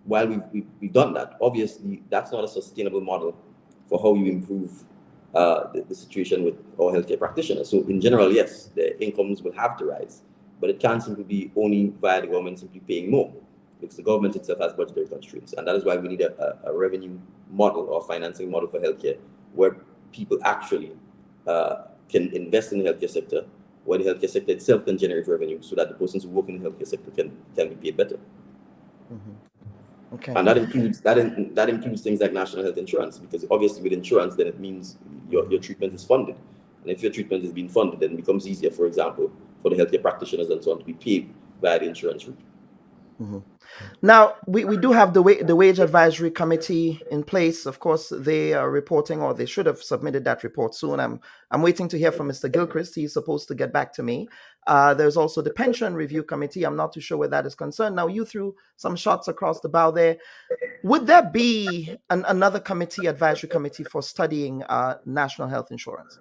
While we've done that, obviously that's not a sustainable model for how you improve the situation with our healthcare practitioners. So in general, yes, the incomes will have to rise, but it can't simply be only via the government simply paying more, because the government itself has budgetary constraints. And that is why we need a revenue model or financing model for healthcare, where people actually can invest in the healthcare sector, where the healthcare sector itself can generate revenue, so that the persons who work in the healthcare sector can be paid better. Mm-hmm. Okay. And that includes things like national health insurance, because obviously with insurance, then it means your treatment is funded. And if your treatment is being funded, then it becomes easier, for example, for the healthcare practitioners and so on to be paid via the insurance route. Mm-hmm. Now, we do have the Wage Advisory Committee in place. Of course, they are reporting, or they should have submitted that report soon. I'm waiting to hear from Mr. Gilchrist. He's supposed to get back to me. There's also the Pension Review Committee. I'm not too sure where that is concerned. Now, you threw some shots across the bow there. Would there be another advisory committee for studying national health insurance?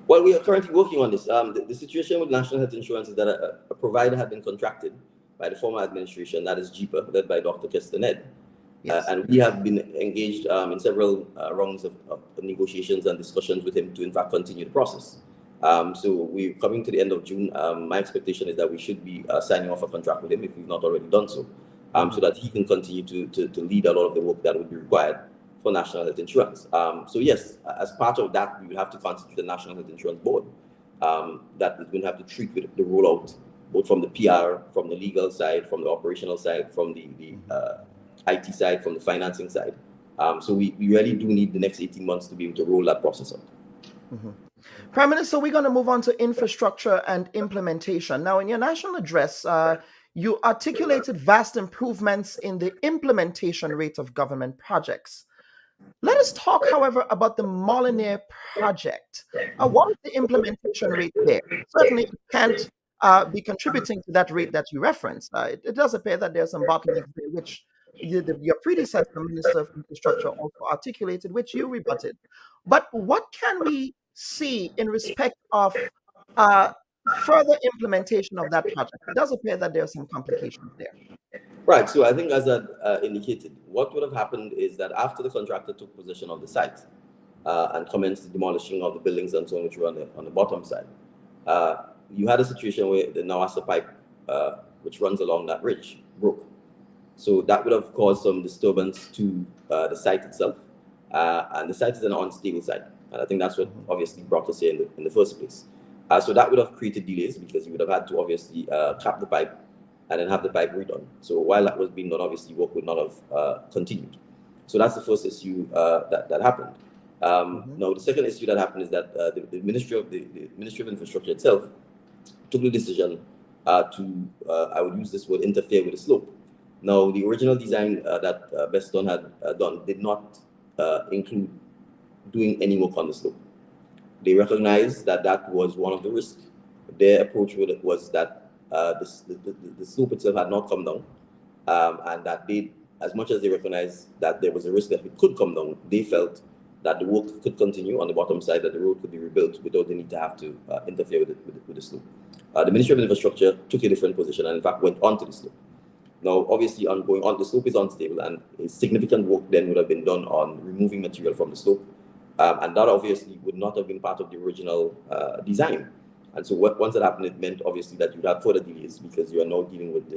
Well, we are currently working on this. The situation with national health insurance is that a provider had been contracted by the former administration, that is JIPA, led by Dr. Kestened. Yes. And we have been engaged in several rounds of negotiations and discussions with him to, in fact, continue the process. So we're coming to the end of June. My expectation is that we should be signing off a contract with him, if we've not already done so, so that he can continue to lead a lot of the work that would be required for national health insurance. So yes, as part of that, we will have to constitute a national health insurance board that is going to have to treat with the rollout, both from the PR, from the legal side, from the operational side, from the IT side, from the financing side. So we really do need the next 18 months to be able to roll that process out. Mm-hmm. Prime Minister, we're going to move on to infrastructure and implementation. Now, in your national address, you articulated vast improvements in the implementation rate of government projects. Let us talk, however, about the Molyneux project. What is the implementation rate there? Certainly, it can't be contributing to that rate that you referenced. It does appear that there are some bottlenecks there, which your predecessor, Minister of Infrastructure, also articulated, which you rebutted. But what can we see in respect of further implementation of that project? It does appear that there are some complications there. Right. So I think, as I indicated, what would have happened is that after the contractor took possession of the site and commenced the demolishing of the buildings and so on, which were on the bottom side, you had a situation where the Nawasa pipe, which runs along that ridge, broke. So that would have caused some disturbance to the site itself, and the site is an unstable site, and I think that's what obviously brought us here in the first place. So that would have created delays because you would have had to obviously cap the pipe and then have the pipe redone. So while that was being done, obviously work would not have continued. So that's the first issue that happened. Now the second issue that happened is that the Ministry of Infrastructure itself took the decision to I would use this word, interfere with the slope. Now the original design that Beston had done did not include doing any work on the slope. They recognized that that was one of the risks. Their approach with it was that the slope itself had not come down, and that they, as much as they recognized that there was a risk that it could come down, they felt that the work could continue on the bottom side, that the road could be rebuilt without the need to have to interfere with the slope. The Ministry of Infrastructure took a different position and in fact went onto the slope. Now, obviously, on going on, the slope is unstable, and a significant work then would have been done on removing material from the slope, and that obviously would not have been part of the original design. And so once that happened, it meant obviously that you'd have further delays because you are now dealing with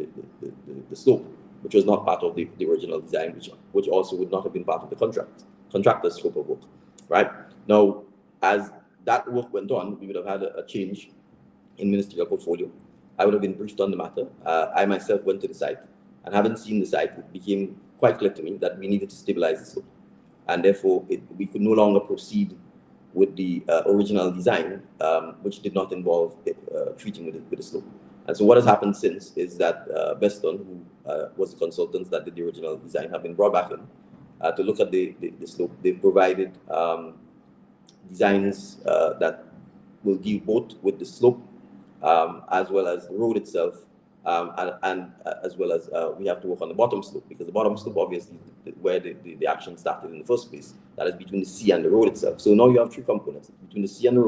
the slope, which was not part of the original design, which also would not have been part of the contractor's scope of work, right? Now, as that work went on, we would have had a change in ministerial portfolio. I would have been briefed on the matter. I myself went to the site, and having seen the site, it became quite clear to me that we needed to stabilize the slope, and therefore we could no longer proceed with the original design, which did not involve treating with the slope. And so what has happened since is that Beston, who was the consultants that did the original design, have been brought back in to look at the slope. They've provided designs that will deal both with the slope as well as the road itself, and as well as we have to work on the bottom slope, because the bottom slope obviously is where the action started in the first place. That is between the sea and the road itself. So now you have three components: between the sea and the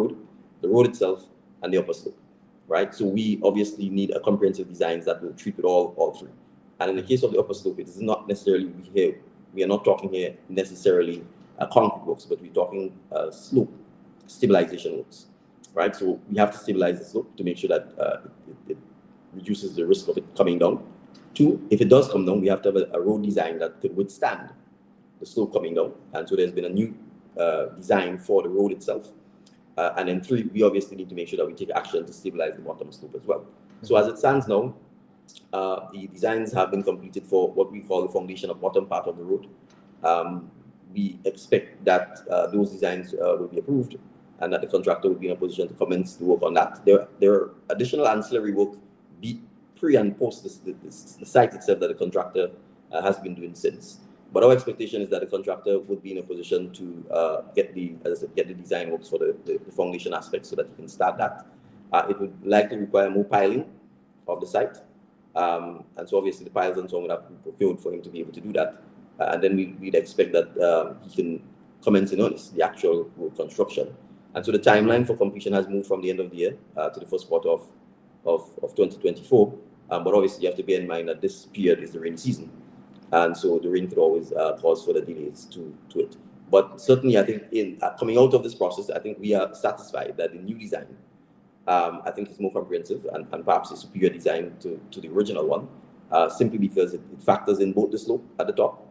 road itself, and the upper slope, right? So we obviously need a comprehensive design that will treat with all three. And in the case of the upper slope, it is not necessarily we are not talking here necessarily concrete works, but we're talking slope stabilization works, right? So we have to stabilize the slope to make sure that it reduces the risk of it coming down. Two, if it does come down, we have to have a road design that could withstand the slope coming down. And so there's been a new design for the road itself. And then three, we obviously need to make sure that we take action to stabilize the bottom slope as well. So as it stands now, the designs have been completed for what we call the foundation of bottom part of the road. We expect that those designs will be approved and that the contractor will be in a position to commence the work on that. There are additional ancillary work pre and post the site itself that the contractor has been doing since. But our expectation is that the contractor would be in a position to get the design works for the foundation aspect so that you can start that. It would likely require more piling of the site. And so obviously the piles and so on would have to be procured for him to be able to do that. And then we'd expect that he can commence in earnest the actual road construction. And so the timeline for completion has moved from the end of the year to the first quarter of 2024. But obviously you have to bear in mind that this period is the rainy season. And so the rain could always cause further delays to it. But certainly I think in coming out of this process, I think we are satisfied that the new design, I think is more comprehensive and perhaps a superior design to the original one, simply because it factors in both the slope at the top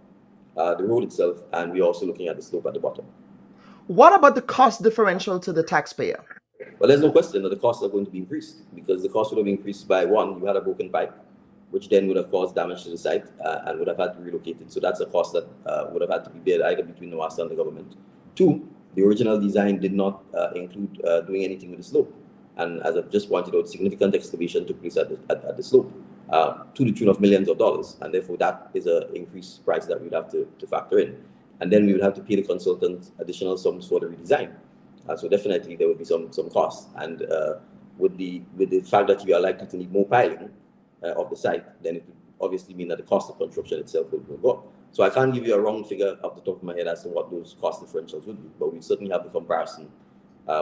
the road itself, and we're also looking at the slope at the bottom. What about the cost differential to the taxpayer? Well, there's no question that the costs are going to be increased, because the cost would have increased by one, you had a broken pipe, which then would have caused damage to the site and would have had to relocate it. So that's a cost that would have had to be paid either between the master and the government. Two, the original design did not include doing anything with the slope. And as I've just pointed out, significant excavation took place at the slope to the tune of millions of dollars. And therefore, that is an increased price that we'd have to factor in. And then we would have to pay the consultant additional sums for the redesign. So definitely there would be some costs. And with the fact that we are likely to need more piling of the site, then it would obviously mean that the cost of construction itself will go up. So I can't give you a wrong figure off the top of my head as to what those cost differentials would be, but we certainly have the comparison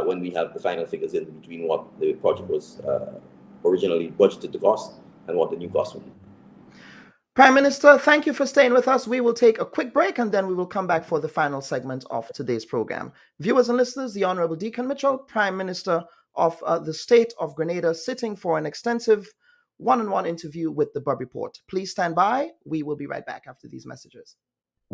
when we have the final figures in between what the project was originally budgeted to cost and what the new cost would be. Prime Minister, thank you for staying with us. We will take a quick break and then we will come back for the final segment of today's program. Viewers and listeners, the Honorable Dickon Mitchell, Prime Minister of the State of Grenada, sitting for an extensive one-on-one interview with the Bubb Report. Please stand by. We will be right back after these messages.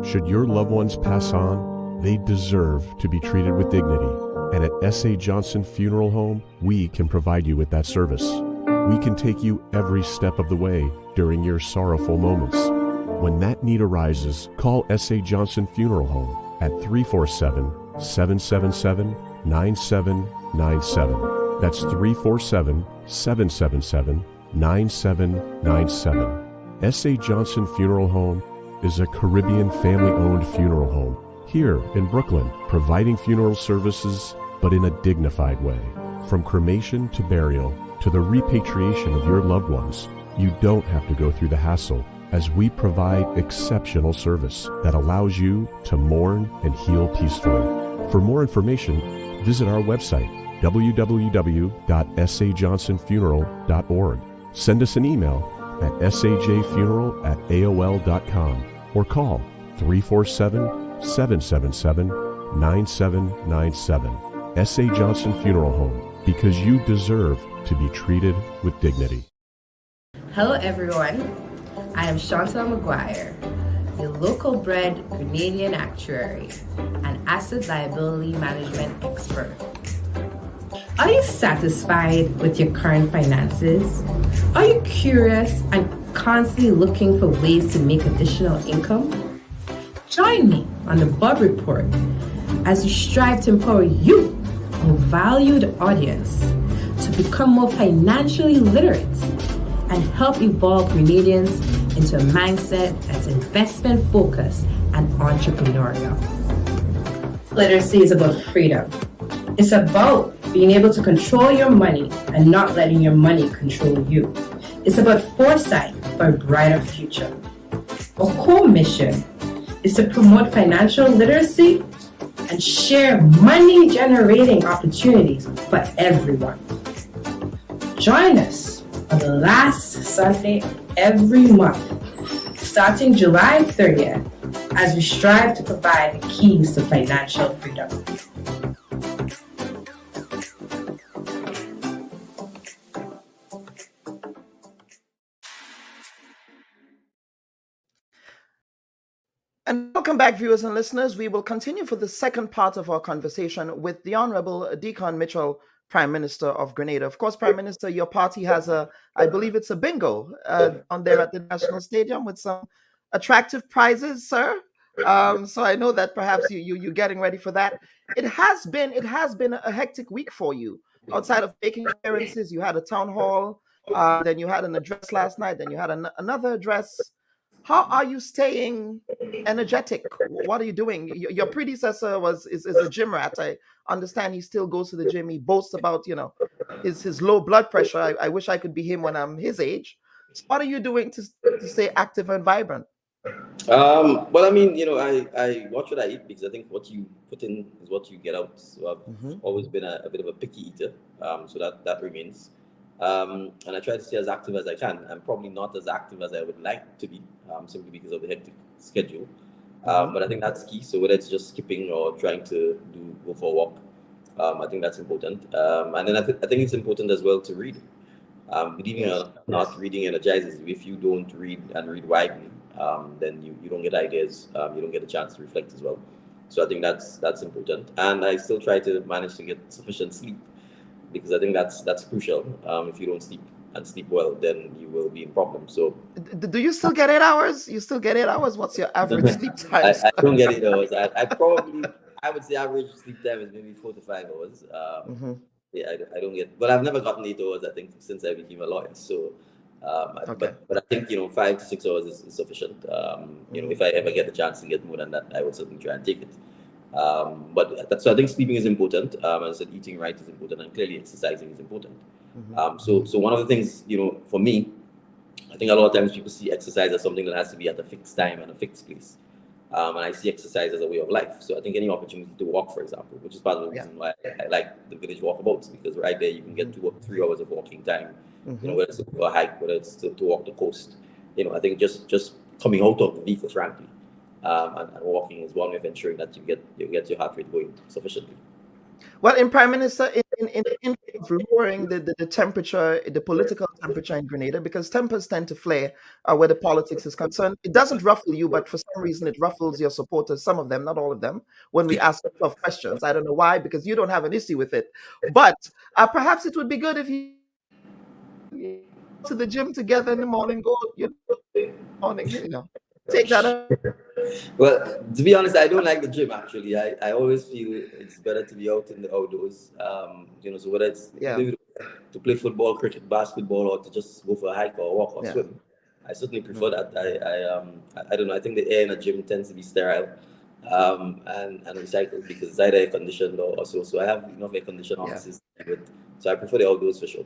Should your loved ones pass on, they deserve to be treated with dignity. And at S.A. Johnson Funeral Home, we can provide you with that service. We can take you every step of the way during your sorrowful moments. When that need arises, call S.A. Johnson Funeral Home at 347-777-9797. That's 347-777-9797. S.A. Johnson Funeral Home is a Caribbean family-owned funeral home here in Brooklyn, providing funeral services, but in a dignified way. From cremation to burial to the repatriation of your loved ones, you don't have to go through the hassle, as we provide exceptional service that allows you to mourn and heal peacefully. For more information, visit our website, www.sajohnsonfuneral.org. Send us an email at sajfuneral@aol.com or call 347-777-9797. S.A. Johnson Funeral Home, because you deserve to be treated with dignity. Hello everyone, I am Chantal McGuire, the local bred Grenadian actuary and asset liability management expert. Are you satisfied with your current finances? Are you curious and constantly looking for ways to make additional income? Join me on the Bubb Report as we strive to empower you, our valued audience, to become more financially literate and help evolve Grenadians into a mindset that's investment focused and entrepreneurial. Literacy is about freedom. It's about being able to control your money and not letting your money control you. It's about foresight for a brighter future. Our core mission is to promote financial literacy and share money-generating opportunities for everyone. Join us on the last Sunday of every month, starting July 30th, as we strive to provide the keys to financial freedom. And welcome back, viewers and listeners. We will continue for the second part of our conversation with the Honorable Dickon Mitchell, Prime Minister of Grenada. Of course, Prime Minister, your party has I believe it's a bingo on there at the National Stadium with some attractive prizes, sir. So I know that perhaps you're getting ready for that. It has been a hectic week for you. Outside of making appearances, you had a town hall, then you had an address last night, then you had another address. How are you staying energetic? What are you doing? Your predecessor is a gym rat. I understand he still goes to the gym. He boasts about his low blood pressure. I wish I could be him when I'm his age. So what are you doing to stay active and vibrant? Well, I mean, I watch what I eat, because I think what you put in is what you get out. So I've always been a bit of a picky eater, so that remains. And I try to stay as active as I can. I'm probably not as active as I would like to be, simply because of the hectic schedule. But I think that's key. So whether it's just skipping or trying to go for a walk, I think that's important. And then I think it's important as well to read. Believing or not, reading energizes you. If you don't read and read widely, then you don't get ideas, you don't get a chance to reflect as well. So I think that's important. And I still try to manage to get sufficient sleep, because I think that's crucial. If you don't sleep and sleep well, then you will be in problems. So Do you still get 8 hours? You still get 8 hours? What's your average sleep time? I don't get 8 hours. I would say average sleep time is maybe 4 to 5 hours. Yeah, I don't get, but I've never gotten 8 hours, I think, since I became a lawyer. So, Okay. but I think, 5 to 6 hours is sufficient. If I ever get the chance to get more than that, I would certainly try and take it. So I think sleeping is important. As I said, eating right is important, and clearly exercising is important. So one of the things, for me, I think a lot of times people see exercise as something that has to be at a fixed time and a fixed place. And I see exercise as a way of life. So I think any opportunity to walk, for example, which is part of the reason why I like the village walkabouts, because right there you can get 2 or 3 hours of walking time, whether it's to go a hike, whether it's to walk the coast. I think just coming out of the vehicle, frankly, and walking is one way of ensuring that you get your heart rate going sufficiently. Well, in Prime Minister, in of lowering the temperature, the political temperature in Grenada, because tempers tend to flare where the politics is concerned. It doesn't ruffle you, but for some reason it ruffles your supporters, some of them, not all of them, when we ask tough questions. I don't know why, because you don't have an issue with it. But perhaps it would be good if you to the gym together in the morning, go morning, take that. Well, to be honest, I don't like the gym, actually. I always feel it's better to be out in the outdoors. So whether it's to play football, cricket, basketball, or to just go for a hike or walk or swim, I certainly prefer that. I don't know. I think the air in a gym tends to be sterile and recycled, because it's either air conditioned or so. So I have enough air conditioned offices, so I prefer the outdoors for sure.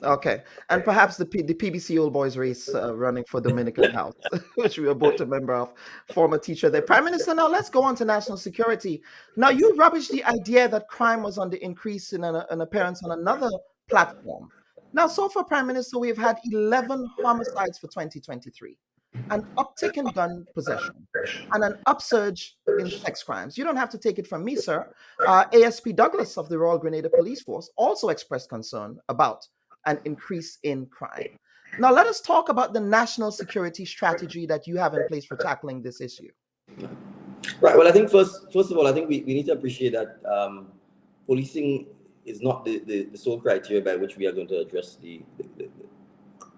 Okay, and perhaps the PBC Old Boys race running for Dominican House, which we are both a member of, former teacher there. Prime Minister, now let's go on to national security. Now, you rubbished the idea that crime was on the increase in an appearance on another platform. Now, so far, Prime Minister, we've had 11 homicides for 2023, an uptick in gun possession, and an upsurge in sex crimes. You don't have to take it from me, sir. ASP Douglas of the Royal Grenada Police Force also expressed concern about an increase in crime. Now, let us talk about the national security strategy that you have in place for tackling this issue. Right. Well, I think first of all, I think we need to appreciate that policing is not the sole criteria by which we are going to address the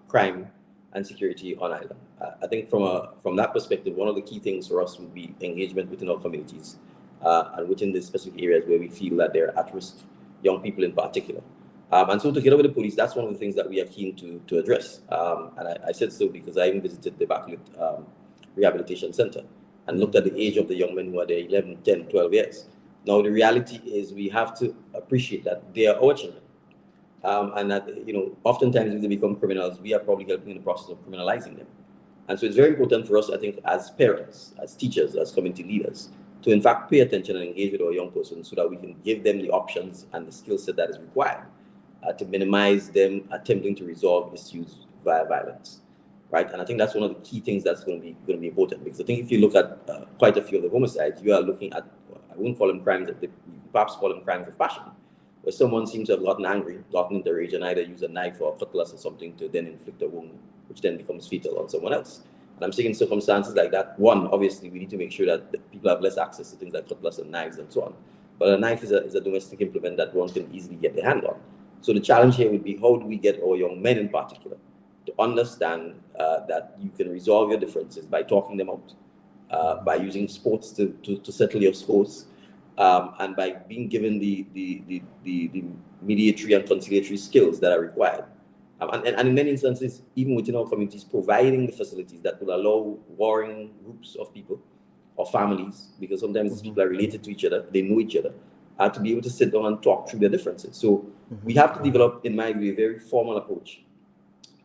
crime and security on island. I think from that perspective, one of the key things for us would be engagement within our communities and within the specific areas where we feel that they're at risk, young people in particular. And so together with the police, that's one of the things that we are keen to address. And I said so because I even visited the Backlit Rehabilitation Center and looked at the age of the young men who are there 11, 10, 12 years. Now, the reality is we have to appreciate that they are our children. And that, oftentimes if they become criminals, we are probably helping in the process of criminalizing them. And so it's very important for us, I think, as parents, as teachers, as community leaders, to in fact pay attention and engage with our young person so that we can give them the options and the skill set that is required to minimize them attempting to resolve issues via violence, right? And I think that's one of the key things that's going to be important, because I think if you look at quite a few of the homicides, you are looking at, I wouldn't call them crimes, perhaps call them crimes of passion, where someone seems to have gotten angry, gotten into rage, and either use a knife or a cutlass or something to then inflict a wound, which then becomes fatal on someone else. And I'm saying in circumstances like that, one, obviously we need to make sure that people have less access to things like cutlass and knives and so on. But a knife is a domestic implement that one can easily get their hand on. So the challenge here would be, how do we get our young men in particular to understand that you can resolve your differences by talking them out, by using sports to settle your scores, and by being given the mediatory and conciliatory skills that are required. And in many instances, even within our communities, providing the facilities that will allow warring groups of people or families, because sometimes these people are related to each other, they know each other, to be able to sit down and talk through their differences. So we have to develop, in my view, a very formal approach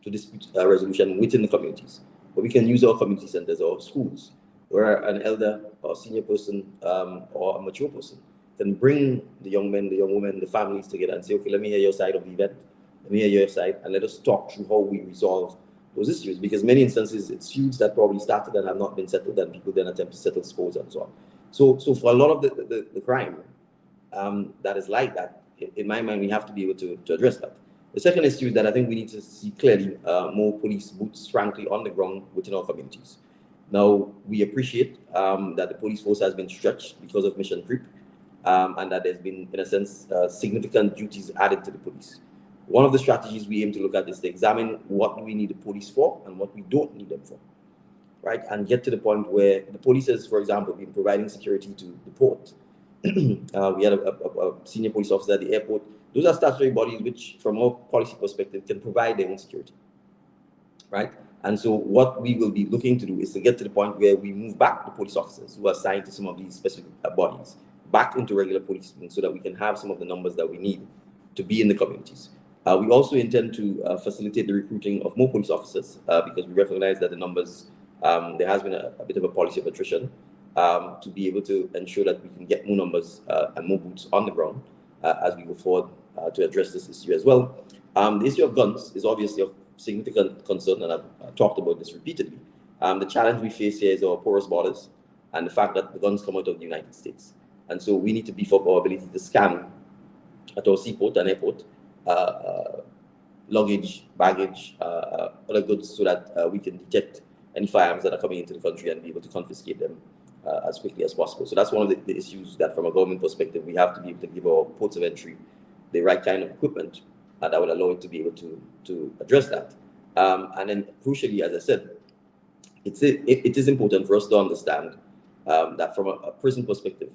to dispute resolution within the communities. But we can use our community centers or schools, where an elder or senior person or a mature person can bring the young men, the young women, the families together and say, okay, let me hear your side of the event, let me hear your side, and let us talk through how we resolve those issues. Because many instances, it's feuds that probably started and have not been settled, and people then attempt to settle scores and so on. So for a lot of the crime that is like that, in my mind, we have to be able to address that. The second issue is that I think we need to see clearly more police boots, frankly, on the ground within our communities. Now, we appreciate that the police force has been stretched because of mission creep, and that there's been, in a sense, significant duties added to the police. One of the strategies we aim to look at is to examine what do we need the police for and what we don't need them for, right? And get to the point where the police has, for example, been providing security to the port. We had a senior police officer at the airport. Those are statutory bodies which, from a policy perspective, can provide their own security, right? And so what we will be looking to do is to get to the point where we move back the police officers who are assigned to some of these specific bodies back into regular policing so that we can have some of the numbers that we need to be in the communities. We also intend to facilitate the recruiting of more police officers because we recognize that the numbers, there has been a bit of a policy of attrition to be able to ensure that we can get more numbers and more boots on the ground as we go forward to address this issue as well. The issue of guns is obviously of significant concern, and I've talked about this repeatedly. The challenge we face here is our porous borders and the fact that the guns come out of the United States. And so we need to beef up our ability to scan at our seaport and airport luggage, baggage, other goods so that we can detect any firearms that are coming into the country and be able to confiscate them as quickly as possible. So that's one of the issues that from a government perspective, we have to be able to give our ports of entry the right kind of equipment that would allow it to be able to address that. And then crucially, as I said, it is important for us to understand that from a prison perspective,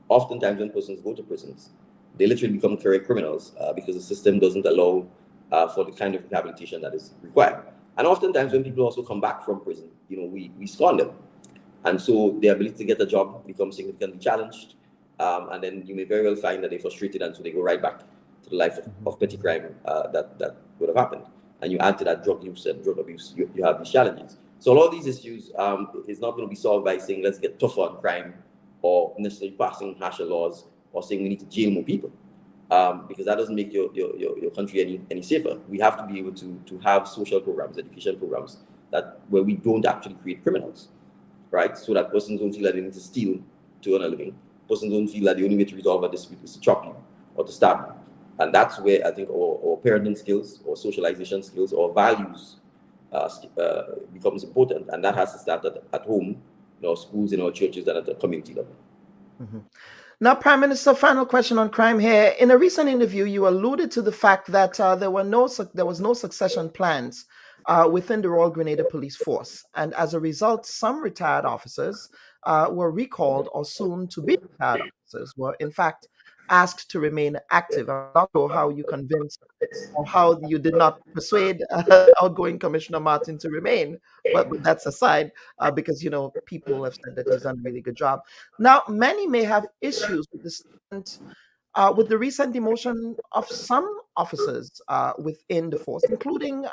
oftentimes when persons go to prisons, they literally become career criminals because the system doesn't allow for the kind of rehabilitation that is required. And oftentimes when people also come back from prison, we scorn them. And so their ability to get a job becomes significantly challenged. And then you may very well find that they're frustrated and so they go right back to the life of petty crime that would have happened. And you add to that drug use and drug abuse, you have these challenges. So a lot of these issues is not going to be solved by saying let's get tougher on crime or necessarily passing harsher laws or saying we need to jail more people because that doesn't make your country any safer. We have to be able to have social programs, education programs where we don't actually create criminals, right? So that persons don't feel that they need to steal to earn a living. Persons don't feel that the only way to resolve a dispute is to chop you or to stab you. And that's where I think our parenting skills or socialization skills or values becomes important. And that has to start at home, in our schools, in our churches, and at the community level. Mm-hmm. Now, Prime Minister, final question on crime here. In a recent interview, you alluded to the fact that there was no succession plans within the Royal Grenada Police Force. And as a result, some retired officers were recalled or soon to be retired officers were in fact asked to remain active. I'm not sure how you convinced or how you did not persuade outgoing Commissioner Martin to remain, but that's aside because, people have said that he's done a really good job. Now, many may have issues with with the recent demotion of some officers within the force, including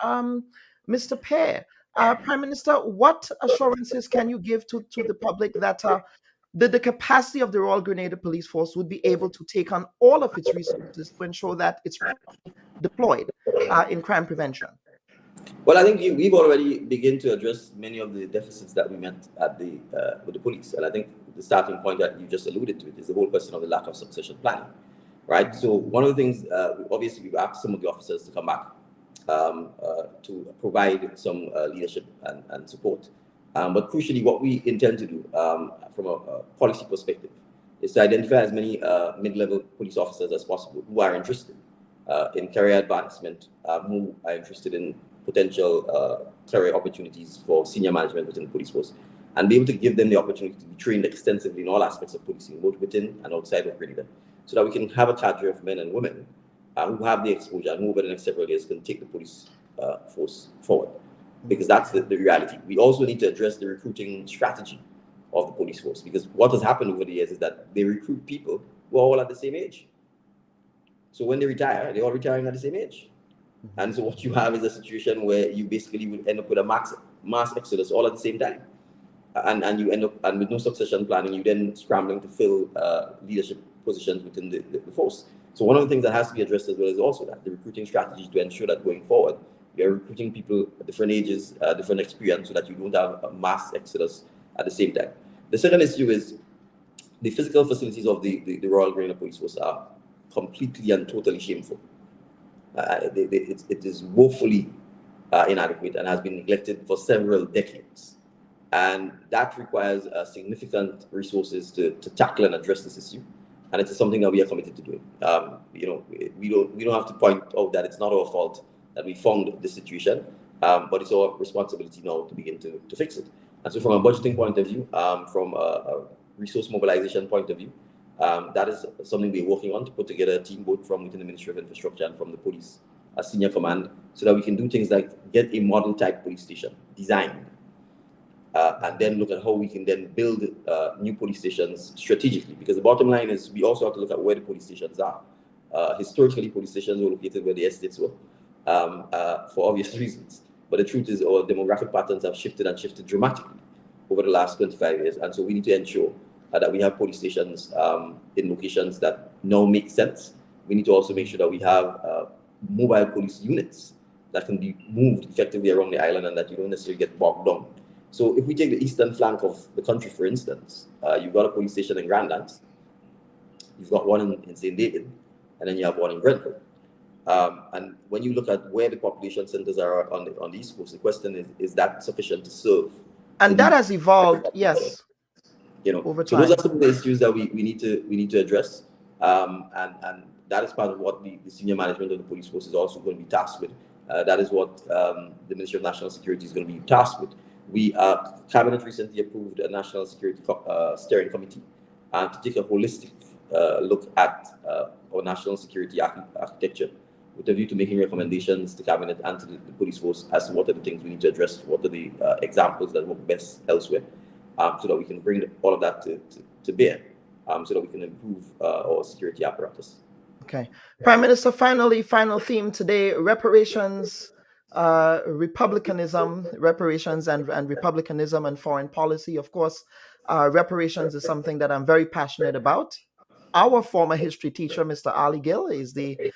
Mr. Pear. Prime Minister, what assurances can you give to the public that the capacity of the Royal Grenada Police Force would be able to take on all of its resources to ensure that it's deployed in crime prevention? Well, I think we've already begun to address many of the deficits that we met at with the police. And I think the starting point that you just alluded to is the whole question of the lack of succession planning, right? So one of the things, obviously, we've asked some of the officers to come back to provide some leadership and support. But crucially, what we intend to do from a policy perspective is to identify as many mid-level police officers as possible who are interested in career advancement, who are interested in potential career opportunities for senior management within the police force, and be able to give them the opportunity to be trained extensively in all aspects of policing, both within and outside of Grenada, so that we can have a cadre of men and women who have the exposure and who over the next several years can take the police force forward. Because that's the reality. We also need to address the recruiting strategy of the police force, because what has happened over the years is that they recruit people who are all at the same age. So when they retire, they're all retiring at the same age. And so what you have is a situation where you basically will end up with a mass exodus all at the same time. And you end up, and with no succession planning, you then scrambling to fill leadership positions within the force. So one of the things that has to be addressed as well is also that the recruiting strategy to ensure that going forward, you're recruiting people at different ages, different experience, so that you don't have a mass exodus at the same time. The second issue is the physical facilities of the Royal Grenada Police Force are completely and totally shameful. It is woefully inadequate and has been neglected for several decades. And that requires significant resources to tackle and address this issue. And it is something that we are committed to doing. We don't have to point out that it's not our fault that we found this situation, but it's our responsibility now to begin to fix it. And so from a budgeting point of view, from a resource mobilization point of view, that is something we're working on, to put together a team both from within the Ministry of Infrastructure and from the police senior command, so that we can do things like get a model type police station designed, and then look at how we can then build new police stations strategically. Because the bottom line is we also have to look at where the police stations are. Historically, police stations were located where the estates were, for obvious reasons. But the truth is our demographic patterns have shifted and shifted dramatically over the last 25 years. And so we need to ensure that we have police stations in locations that now make sense. We need to also make sure that we have mobile police units that can be moved effectively around the island and that you don't necessarily get bogged down. So if we take the eastern flank of the country, for instance, you've got a police station in Grandlands, you've got one in St. David, and then you have one in Brentford. And when you look at where the population centers are on the East Coast, the question is that sufficient to serve? And that has evolved, yes. Over time. So those are some of the issues that we need to address, and that is part of what the senior management of the police force is also going to be tasked with. That is what the Ministry of National Security is going to be tasked with. Cabinet recently approved a National Security Steering Committee to take a holistic look at our national security architecture, with a view to making recommendations to Cabinet and to the police force as to what are the things we need to address, what are the examples that work best elsewhere, so that we can bring all of that to bear, so that we can improve our security apparatus. Okay. Prime Minister, final theme today, reparations, republicanism, reparations and republicanism and foreign policy. Of course, reparations is something that I'm very passionate about. Our former history teacher, Mr. Ali Gill, is the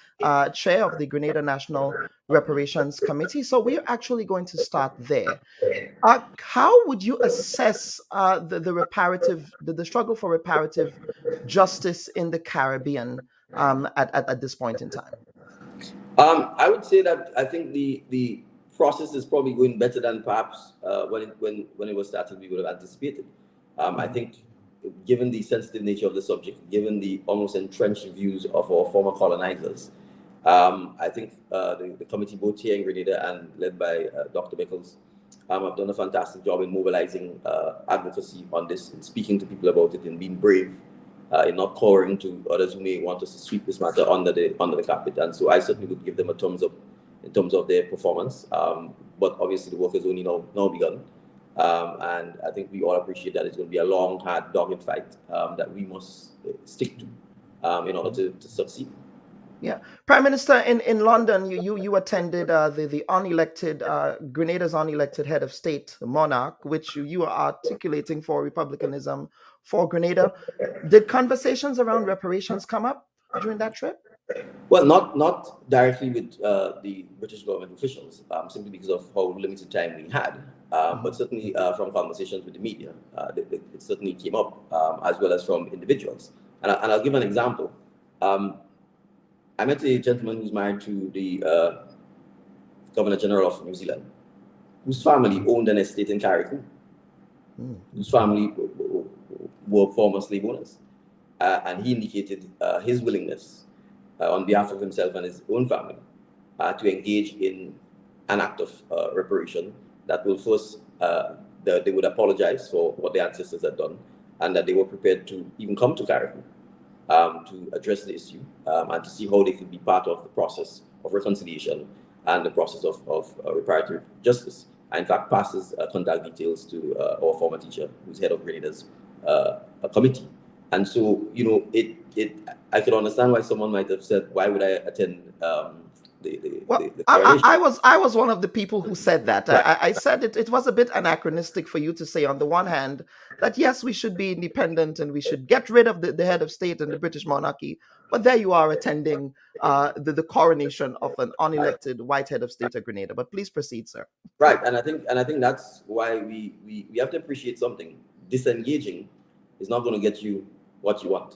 chair of the Grenada National Reparations Committee. So we're actually going to start there. How would you assess the struggle for reparative justice in the Caribbean at this point in time? I would say that I think the process is probably going better than perhaps when it was started we would have anticipated. I think, given the sensitive nature of the subject, given the almost entrenched views of our former colonizers, I think the committee both here in Grenada and led by Dr. Beckles have done a fantastic job in mobilizing advocacy on this, and speaking to people about it, and being brave in not cowering to others who may want us to sweep this matter under the carpet. And so I certainly would give them a thumbs up in terms of their performance. But obviously the work has only now begun. And I think we all appreciate that it's going to be a long, hard, dogged fight that we must stick to in order to succeed. Yeah, Prime Minister, in London, you attended the unelected Grenada's unelected head of state, the monarch, which you are articulating for republicanism for Grenada. Did conversations around reparations come up during that trip? Well, not directly with the British government officials, simply because of how limited time we had. But certainly from conversations with the media, it certainly came up, as well as from individuals. And I'll give an example. I met a gentleman who's married to the Governor General of New Zealand, whose family owned an estate in Carriacou, whose family were former slave owners. And he indicated his willingness on behalf of himself and his own family to engage in an act of reparation that will first, they would apologize for what their ancestors had done, and that they were prepared to even come to Carriacou to address the issue and to see how they could be part of the process of reconciliation and the process of reparative justice. I, in fact, passes contact details to our former teacher, who's head of Grenada's committee. And so, I can understand why someone might have said, "Why would I attend?" I was one of the people who said that. Right. I said it was a bit anachronistic for you to say, on the one hand, that yes, we should be independent and we should get rid of the head of state and the British monarchy, but there you are attending the coronation of an unelected white head of state of Grenada. But please proceed, sir. Right, and I think that's why we have to appreciate something. Disengaging is not going to get you what you want.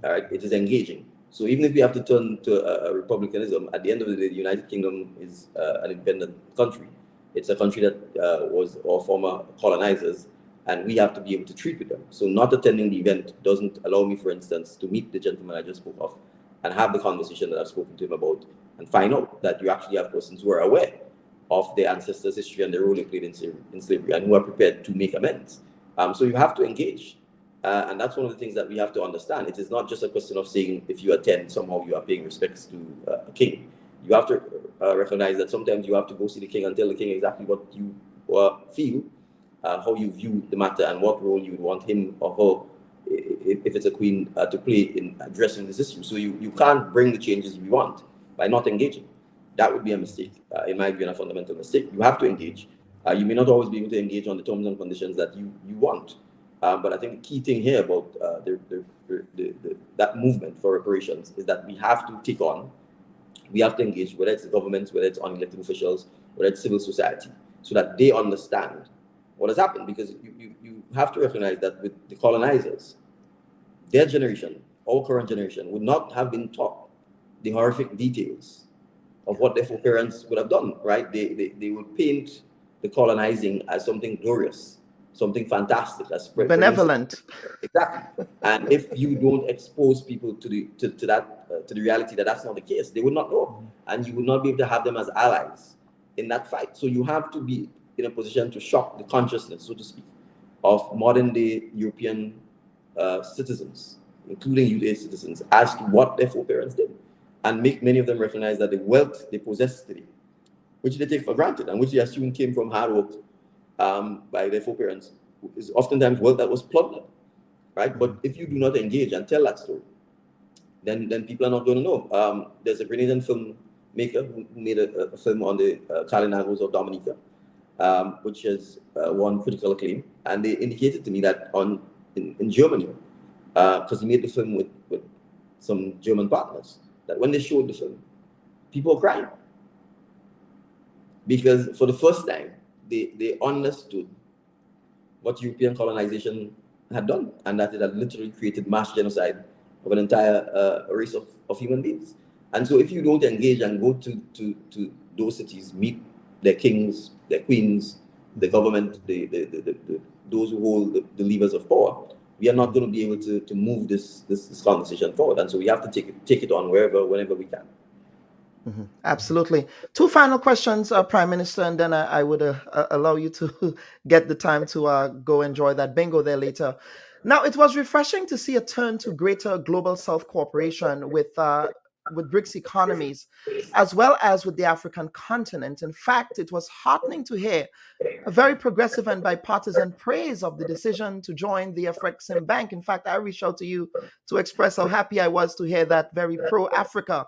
All right, it is engaging So even if we have to turn to a republicanism, at the end of the day, the United Kingdom is an independent country. It's a country that was our former colonizers, and we have to be able to treat with them. So not attending the event doesn't allow me, for instance, to meet the gentleman I just spoke of and have the conversation that I've spoken to him about and find out that you actually have persons who are aware of their ancestors' history and the role they played in slavery and who are prepared to make amends. So you have to engage. And that's one of the things that we have to understand. It is not just a question of saying if you attend, somehow you are paying respects to a king. You have to recognize that sometimes you have to go see the king and tell the king exactly what you feel, how you view the matter, and what role you would want him or her, if it's a queen, to play in addressing this issue. So you can't bring the changes we want by not engaging. That would be a mistake, in my view, and a fundamental mistake. You have to engage. You may not always be able to engage on the terms and conditions that you want. But I think the key thing here about that movement for reparations is that we have to take on, we have to engage, whether it's the governments, whether it's unelected officials, whether it's civil society, so that they understand what has happened. Because you have to recognize that with the colonizers, their generation, our current generation, would not have been taught the horrific details of what their foreparents would have done, right? They would paint the colonizing as something glorious, something fantastic, as benevolent. Exactly. And if you don't expose people to the reality that that's not the case, they would not know, and you would not be able to have them as allies in that fight. So you have to be in a position to shock the consciousness, so to speak, of modern day European citizens, including UK citizens, as to what their foreparents did, and make many of them recognize that the wealth they possess today, which they take for granted and which they assume came from hard work by their foreparents, is oftentimes wealth that was plundered, right? But if you do not engage and tell that story, then people are not going to know. There's a Grenadian filmmaker who made a film on the Carlinagos of Dominica, which has won critical acclaim, and they indicated to me that in Germany, because he made the film with some German partners, that when they showed the film, people were crying, because for the first time they understood what European colonization had done, and that it had literally created mass genocide of an entire race of human beings. And so if you don't engage and go to those cities, meet their kings, their queens, the government, those who hold the levers of power, we are not going to be able to move this conversation forward. And so we have to take it on whenever we can. Mm-hmm. Absolutely. Two final questions, Prime Minister, and then I would allow you to get the time to go enjoy that bingo there later. Now, it was refreshing to see a turn to greater global South cooperation with BRICS economies, as well as with the African continent. In fact, it was heartening to hear a very progressive and bipartisan praise of the decision to join the Afrexim Bank. In fact, I reached out to you to express how happy I was to hear that very pro-Africa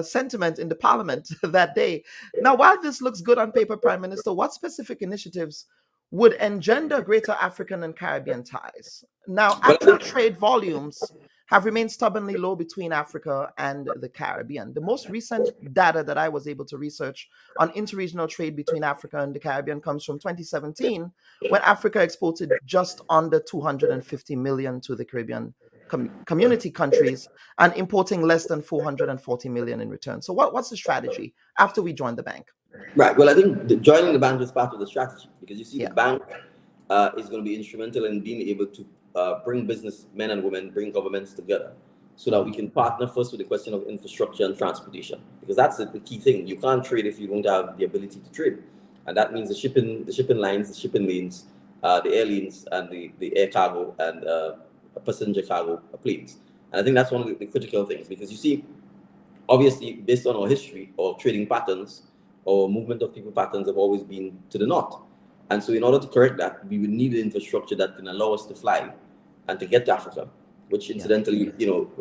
sentiment in the parliament that day. Now, while this looks good on paper, Prime Minister, what specific initiatives would engender greater African and Caribbean ties? Now, actual trade volumes have remained stubbornly low between Africa and the Caribbean. The most recent data that I was able to research on interregional trade between Africa and the Caribbean comes from 2017, when Africa exported just under 250 million to the Caribbean community countries and importing less than 440 million in return. So what's the strategy after we join the bank? Right. Well, I think joining the bank is part of the strategy, because you see the bank is going to be instrumental in being able to bring businessmen and women, bring governments together, so that we can partner first with the question of infrastructure and transportation, because that's the key thing. You can't trade if you don't have the ability to trade, and that means the shipping lines, the shipping lanes, the air lanes, and the air cargo and passenger cargo planes. And I think that's one of the critical things, because you see, obviously, based on our history or trading patterns or movement of people patterns have always been to the north. And so in order to correct that, we would need the infrastructure that can allow us to fly and to get to Africa, which incidentally,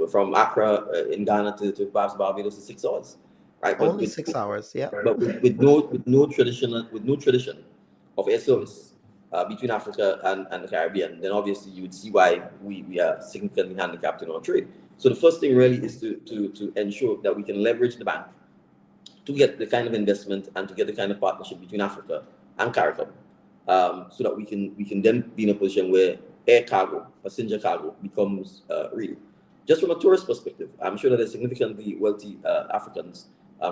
from Accra in Ghana to perhaps Barbados is 6 hours, right? Only 6 hours, yeah. But with no tradition of air service between Africa and the Caribbean, then obviously you would see why we are significantly handicapped in our trade. So the first thing really is to ensure that we can leverage the bank to get the kind of investment and to get the kind of partnership between Africa and CARICOM, so that we can then be in a position where air cargo, passenger cargo becomes real. just from a tourist perspective, I'm sure that there's significantly wealthy Africans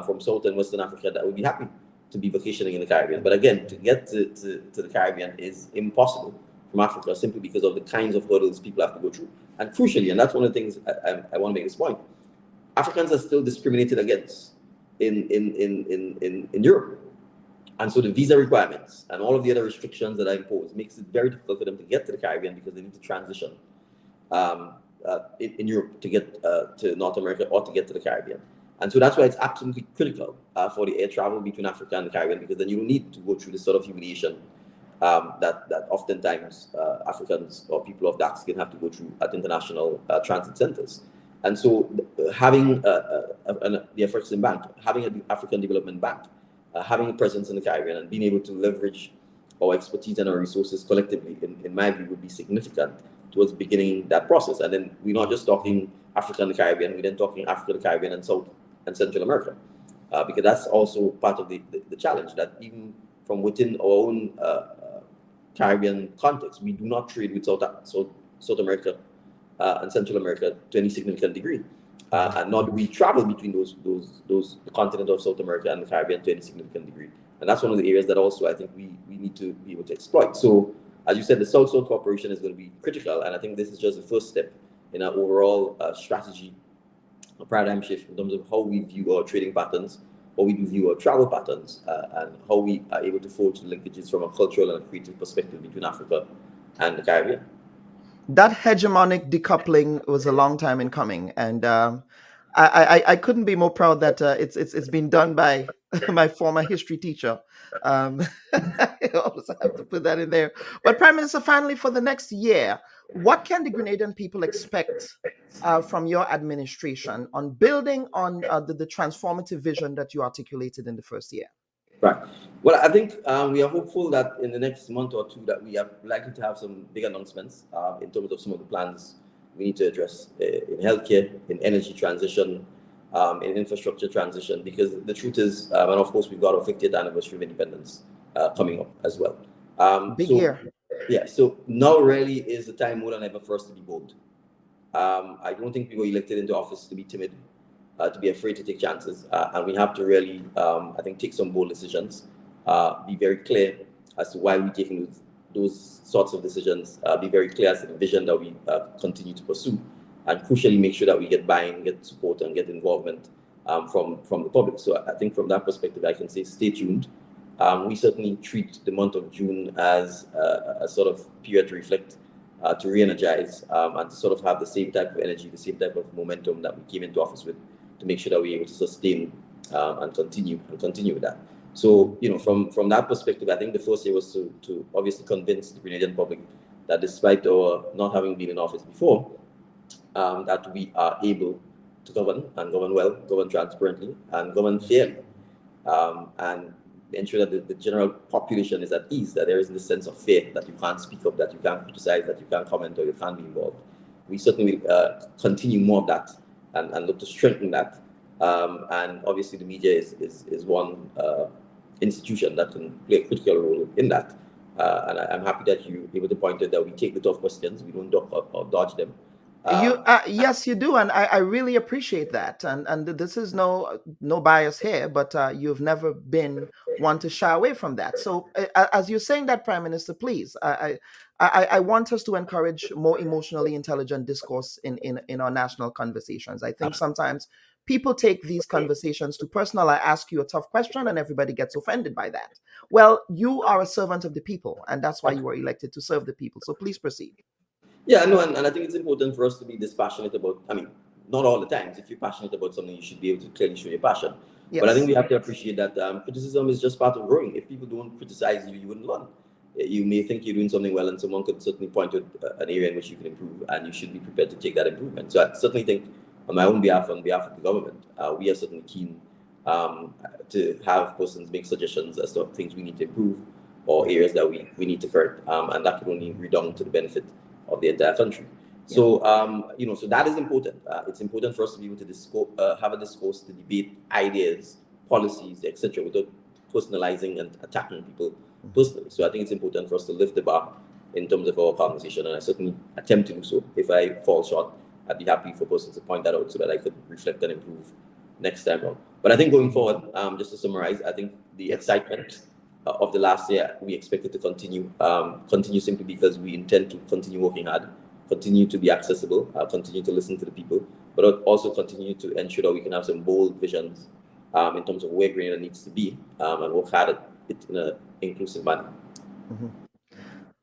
from South and Western Africa that would be happy to be vacationing in the Caribbean. But again, to get to the Caribbean is impossible from Africa simply because of the kinds of hurdles people have to go through. And crucially, and that's one of the things I want to make this point, Africans are still discriminated against in Europe. And so the visa requirements and all of the other restrictions that are imposed makes it very difficult for them to get to the Caribbean because they need to transition in Europe to get to North America or to get to the Caribbean. And so that's why it's absolutely critical for the air travel between Africa and the Caribbean, because then you don't need to go through this sort of humiliation that oftentimes Africans or people of dark skin have to go through at international transit centers. And so having the African Bank, having an African Development Bank, having a presence in the Caribbean and being able to leverage our expertise and our resources collectively, in my view, would be significant towards beginning that process. And then we're not just talking Africa and the Caribbean, we're then talking Africa, the Caribbean, and South and Central America, because that's also part of the challenge, that even from within our own Caribbean context, we do not trade with South America and Central America to any significant degree. And nor do we travel between the continent of South America and the Caribbean to any significant degree. And that's one of the areas that also I think we need to be able to exploit. So, as you said, the South-South cooperation is going to be critical, and I think this is just the first step in our overall strategy, a paradigm shift in terms of how we view our trading patterns, how we view our travel patterns, and how we are able to forge the linkages from a cultural and a creative perspective between Africa and the Caribbean. That hegemonic decoupling was a long time in coming, and I couldn't be more proud that it's been done by my former history teacher. I always have to put that in there. But Prime Minister, finally, for the next year, what can the Grenadian people expect from your administration on building on the transformative vision that you articulated in the first year? Right. Well, I think we are hopeful that in the next month or two that we are likely to have some big announcements in terms of some of the plans we need to address in healthcare, in energy transition, in infrastructure transition, because the truth is, and of course, we've got our 50th anniversary of independence coming up as well. Big year. Yeah, so now really is the time more than ever for us to be bold. I don't think we were elected into office to be timid, to be afraid to take chances, and we have to really, I think, take some bold decisions, be very clear as to why we're taking those sorts of decisions, be very clear as to the vision that we continue to pursue, and crucially make sure that we get buy-in, get support, and get involvement from the public. So I think from that perspective, I can say stay tuned. We certainly treat the month of June as a sort of period to reflect, to re-energize, and to sort of have the same type of energy, the same type of momentum that we came into office with, to make sure that we're able to sustain and continue with that. So, from that perspective, I think the first year was to obviously convince the Grenadian public that despite our not having been in office before, that we are able to govern, and govern well, govern transparently, and govern fairly, and ensure that the general population is at ease, that there isn't this sense of fear that you can't speak up, that you can't criticize, that you can't comment, or you can't be involved. We certainly will continue more of that and look to strengthen that. And obviously the media is one institution that can play a critical role in that. And I'm happy that you're able to point out that we take the tough questions, we don't duck or dodge them. Yes, you do, and I really appreciate that. And this is no bias here, but you've never been one to shy away from that. So as you're saying that, Prime Minister, please, I want us to encourage more emotionally intelligent discourse in our national conversations. I think sometimes people take these conversations too personal. I ask you a tough question and everybody gets offended by that. Well, you are a servant of the people, and that's why you were elected to serve the people. So please proceed. Yeah, no, and I think it's important for us to be dispassionate about, not all the times. If you're passionate about something, you should be able to clearly show your passion. Yes. But I think we have to appreciate that criticism is just part of growing. If people don't criticize you, you wouldn't learn. You may think you're doing something well, and someone could certainly point to an area in which you can improve, and you should be prepared to take that improvement. So I certainly think, on my own behalf, on behalf of the government, we are certainly keen to have persons make suggestions as to things we need to improve or areas that we need to correct, and that could only redound to the benefit of the entire country. Yeah. So, so that is important. It's important for us to be able to have a discourse, to debate ideas, policies, etc., without personalizing and attacking people personally. So I think it's important for us to lift the bar in terms of our conversation, and I certainly attempt to do so. If I fall short, I'd be happy for persons to point that out so that I could reflect and improve next time around. But I think going forward, just to summarize, I think the excitement of the last year, we expect it to continue simply because we intend to continue working hard, continue to be accessible, continue to listen to the people, but also continue to ensure that we can have some bold visions in terms of where Grenada needs to be and work hard at it in an inclusive manner. Mm-hmm.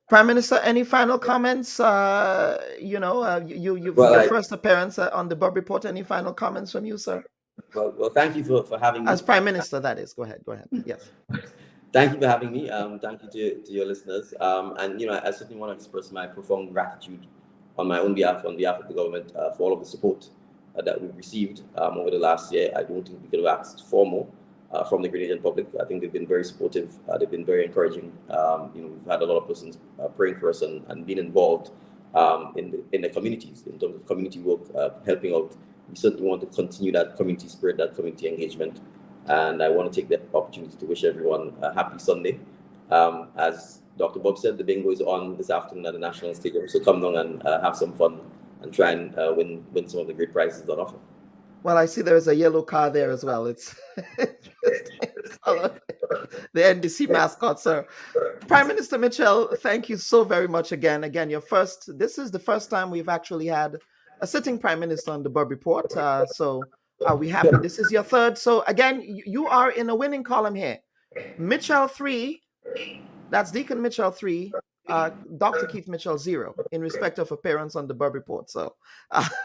Prime Minister, any final comments? Your first appearance on the Bubb Report. Any final comments from you, sir? Well, thank you for having me. As Prime Minister, that is. Go ahead. Yes. Thank you for having me. Thank you to your listeners. And I certainly want to express my profound gratitude on my own behalf, on behalf of the government, for all of the support that we've received over the last year. I don't think we could have asked for more from the Grenadian public. I think they've been very supportive. They've been very encouraging. We've had a lot of persons praying for us and being involved in the communities in terms of community work, helping out. We certainly want to continue that community spirit, that community engagement. And I want to take the opportunity to wish everyone a happy Sunday. As Dr. Bob said, the bingo is on this afternoon at the National Stadium. So come down and have some fun and try and win some of the great prizes on offer. Well, I see there's a yellow car there as well. It's the NDC mascot, sir. Prime Minister Mitchell, thank you so very much again. Again, this is the first time we've actually had a sitting Prime Minister on the Bubb Report. So are we happy? This is your third. So again, you are in a winning column here. Mitchell 3, that's Dickon Mitchell 3, Dr. Keith Mitchell 0 in respect of appearance on the Bubb Report. So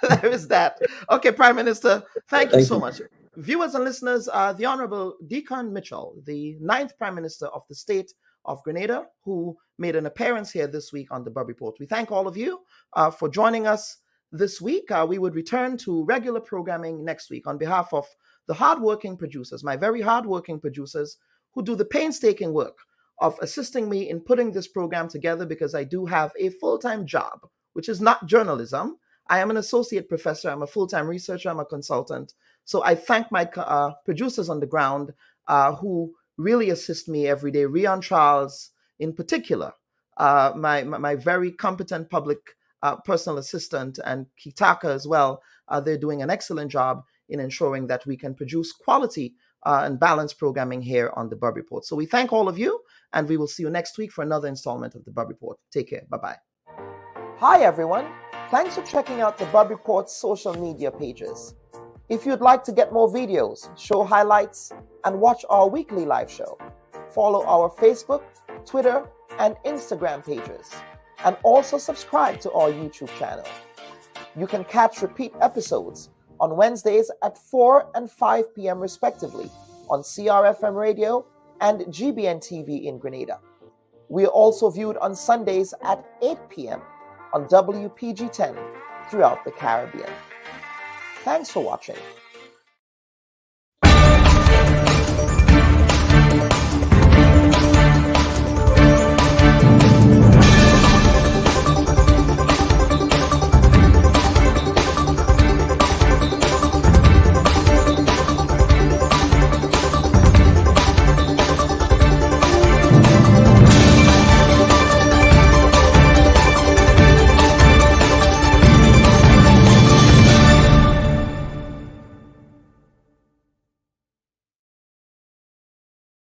there is that. Okay, Prime Minister, thank you so much. Viewers and listeners, the Honorable Dickon Mitchell, the 9th Prime Minister of the state of Grenada, who made an appearance here this week on the Bubb Report. We thank all of you for joining us this week. We would return to regular programming next week on behalf of the hardworking producers, my very hardworking producers who do the painstaking work of assisting me in putting this program together, because I do have a full-time job, which is not journalism. I am an associate professor. I'm a full-time researcher. I'm a consultant. So I thank my producers on the ground who really assist me every day. Rion Charles in particular, my very competent public personal assistant, and Kitaka as well. They're doing an excellent job in ensuring that we can produce quality and balanced programming here on the Bubb Report. So we thank all of you, and we will see you next week for another installment of the Bubb Report. Take care. Bye-bye. Hi, everyone. Thanks for checking out the Bubb Report's social media pages. If you'd like to get more videos, show highlights, and watch our weekly live show, follow our Facebook, Twitter, and Instagram pages, and also subscribe to our YouTube channel. You can catch repeat episodes on Wednesdays at 4 and 5 p.m. respectively on CRFM Radio and GBN TV in Grenada. We are also viewed on Sundays at 8 p.m. on WPG 10 throughout the Caribbean. Thanks for watching.